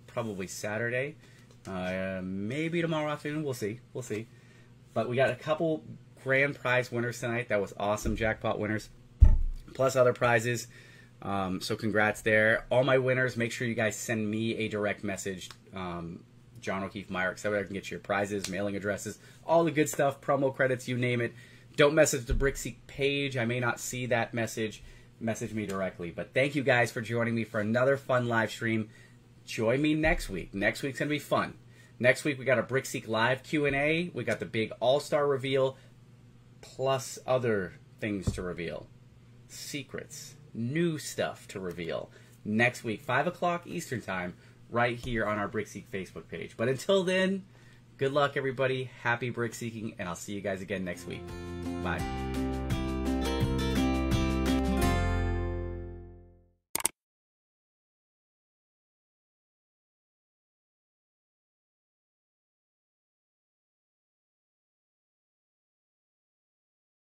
[SPEAKER 1] probably Saturday. Maybe tomorrow afternoon. We'll see. We'll see. But we got a couple grand prize winners tonight. That was awesome. Jackpot winners. Plus other prizes. So congrats there. All my winners, make sure you guys send me a direct message. John O'Keefe Myrick, so I can get your prizes, mailing addresses, all the good stuff, promo credits, you name it. Don't message the BrickSeek page. I may not see that message. Message me directly. But thank you guys for joining me for another fun live stream. Join me next week. Next week's going to be fun. Next week we got a BrickSeek Live Q&A. We got the big all-star reveal, plus other things to reveal. Secrets. New stuff to reveal. Next week, 5 o'clock Eastern Time, right here on our BrickSeek Facebook page. But until then, good luck, everybody. Happy BrickSeeking, and I'll see you guys again next week. Bye.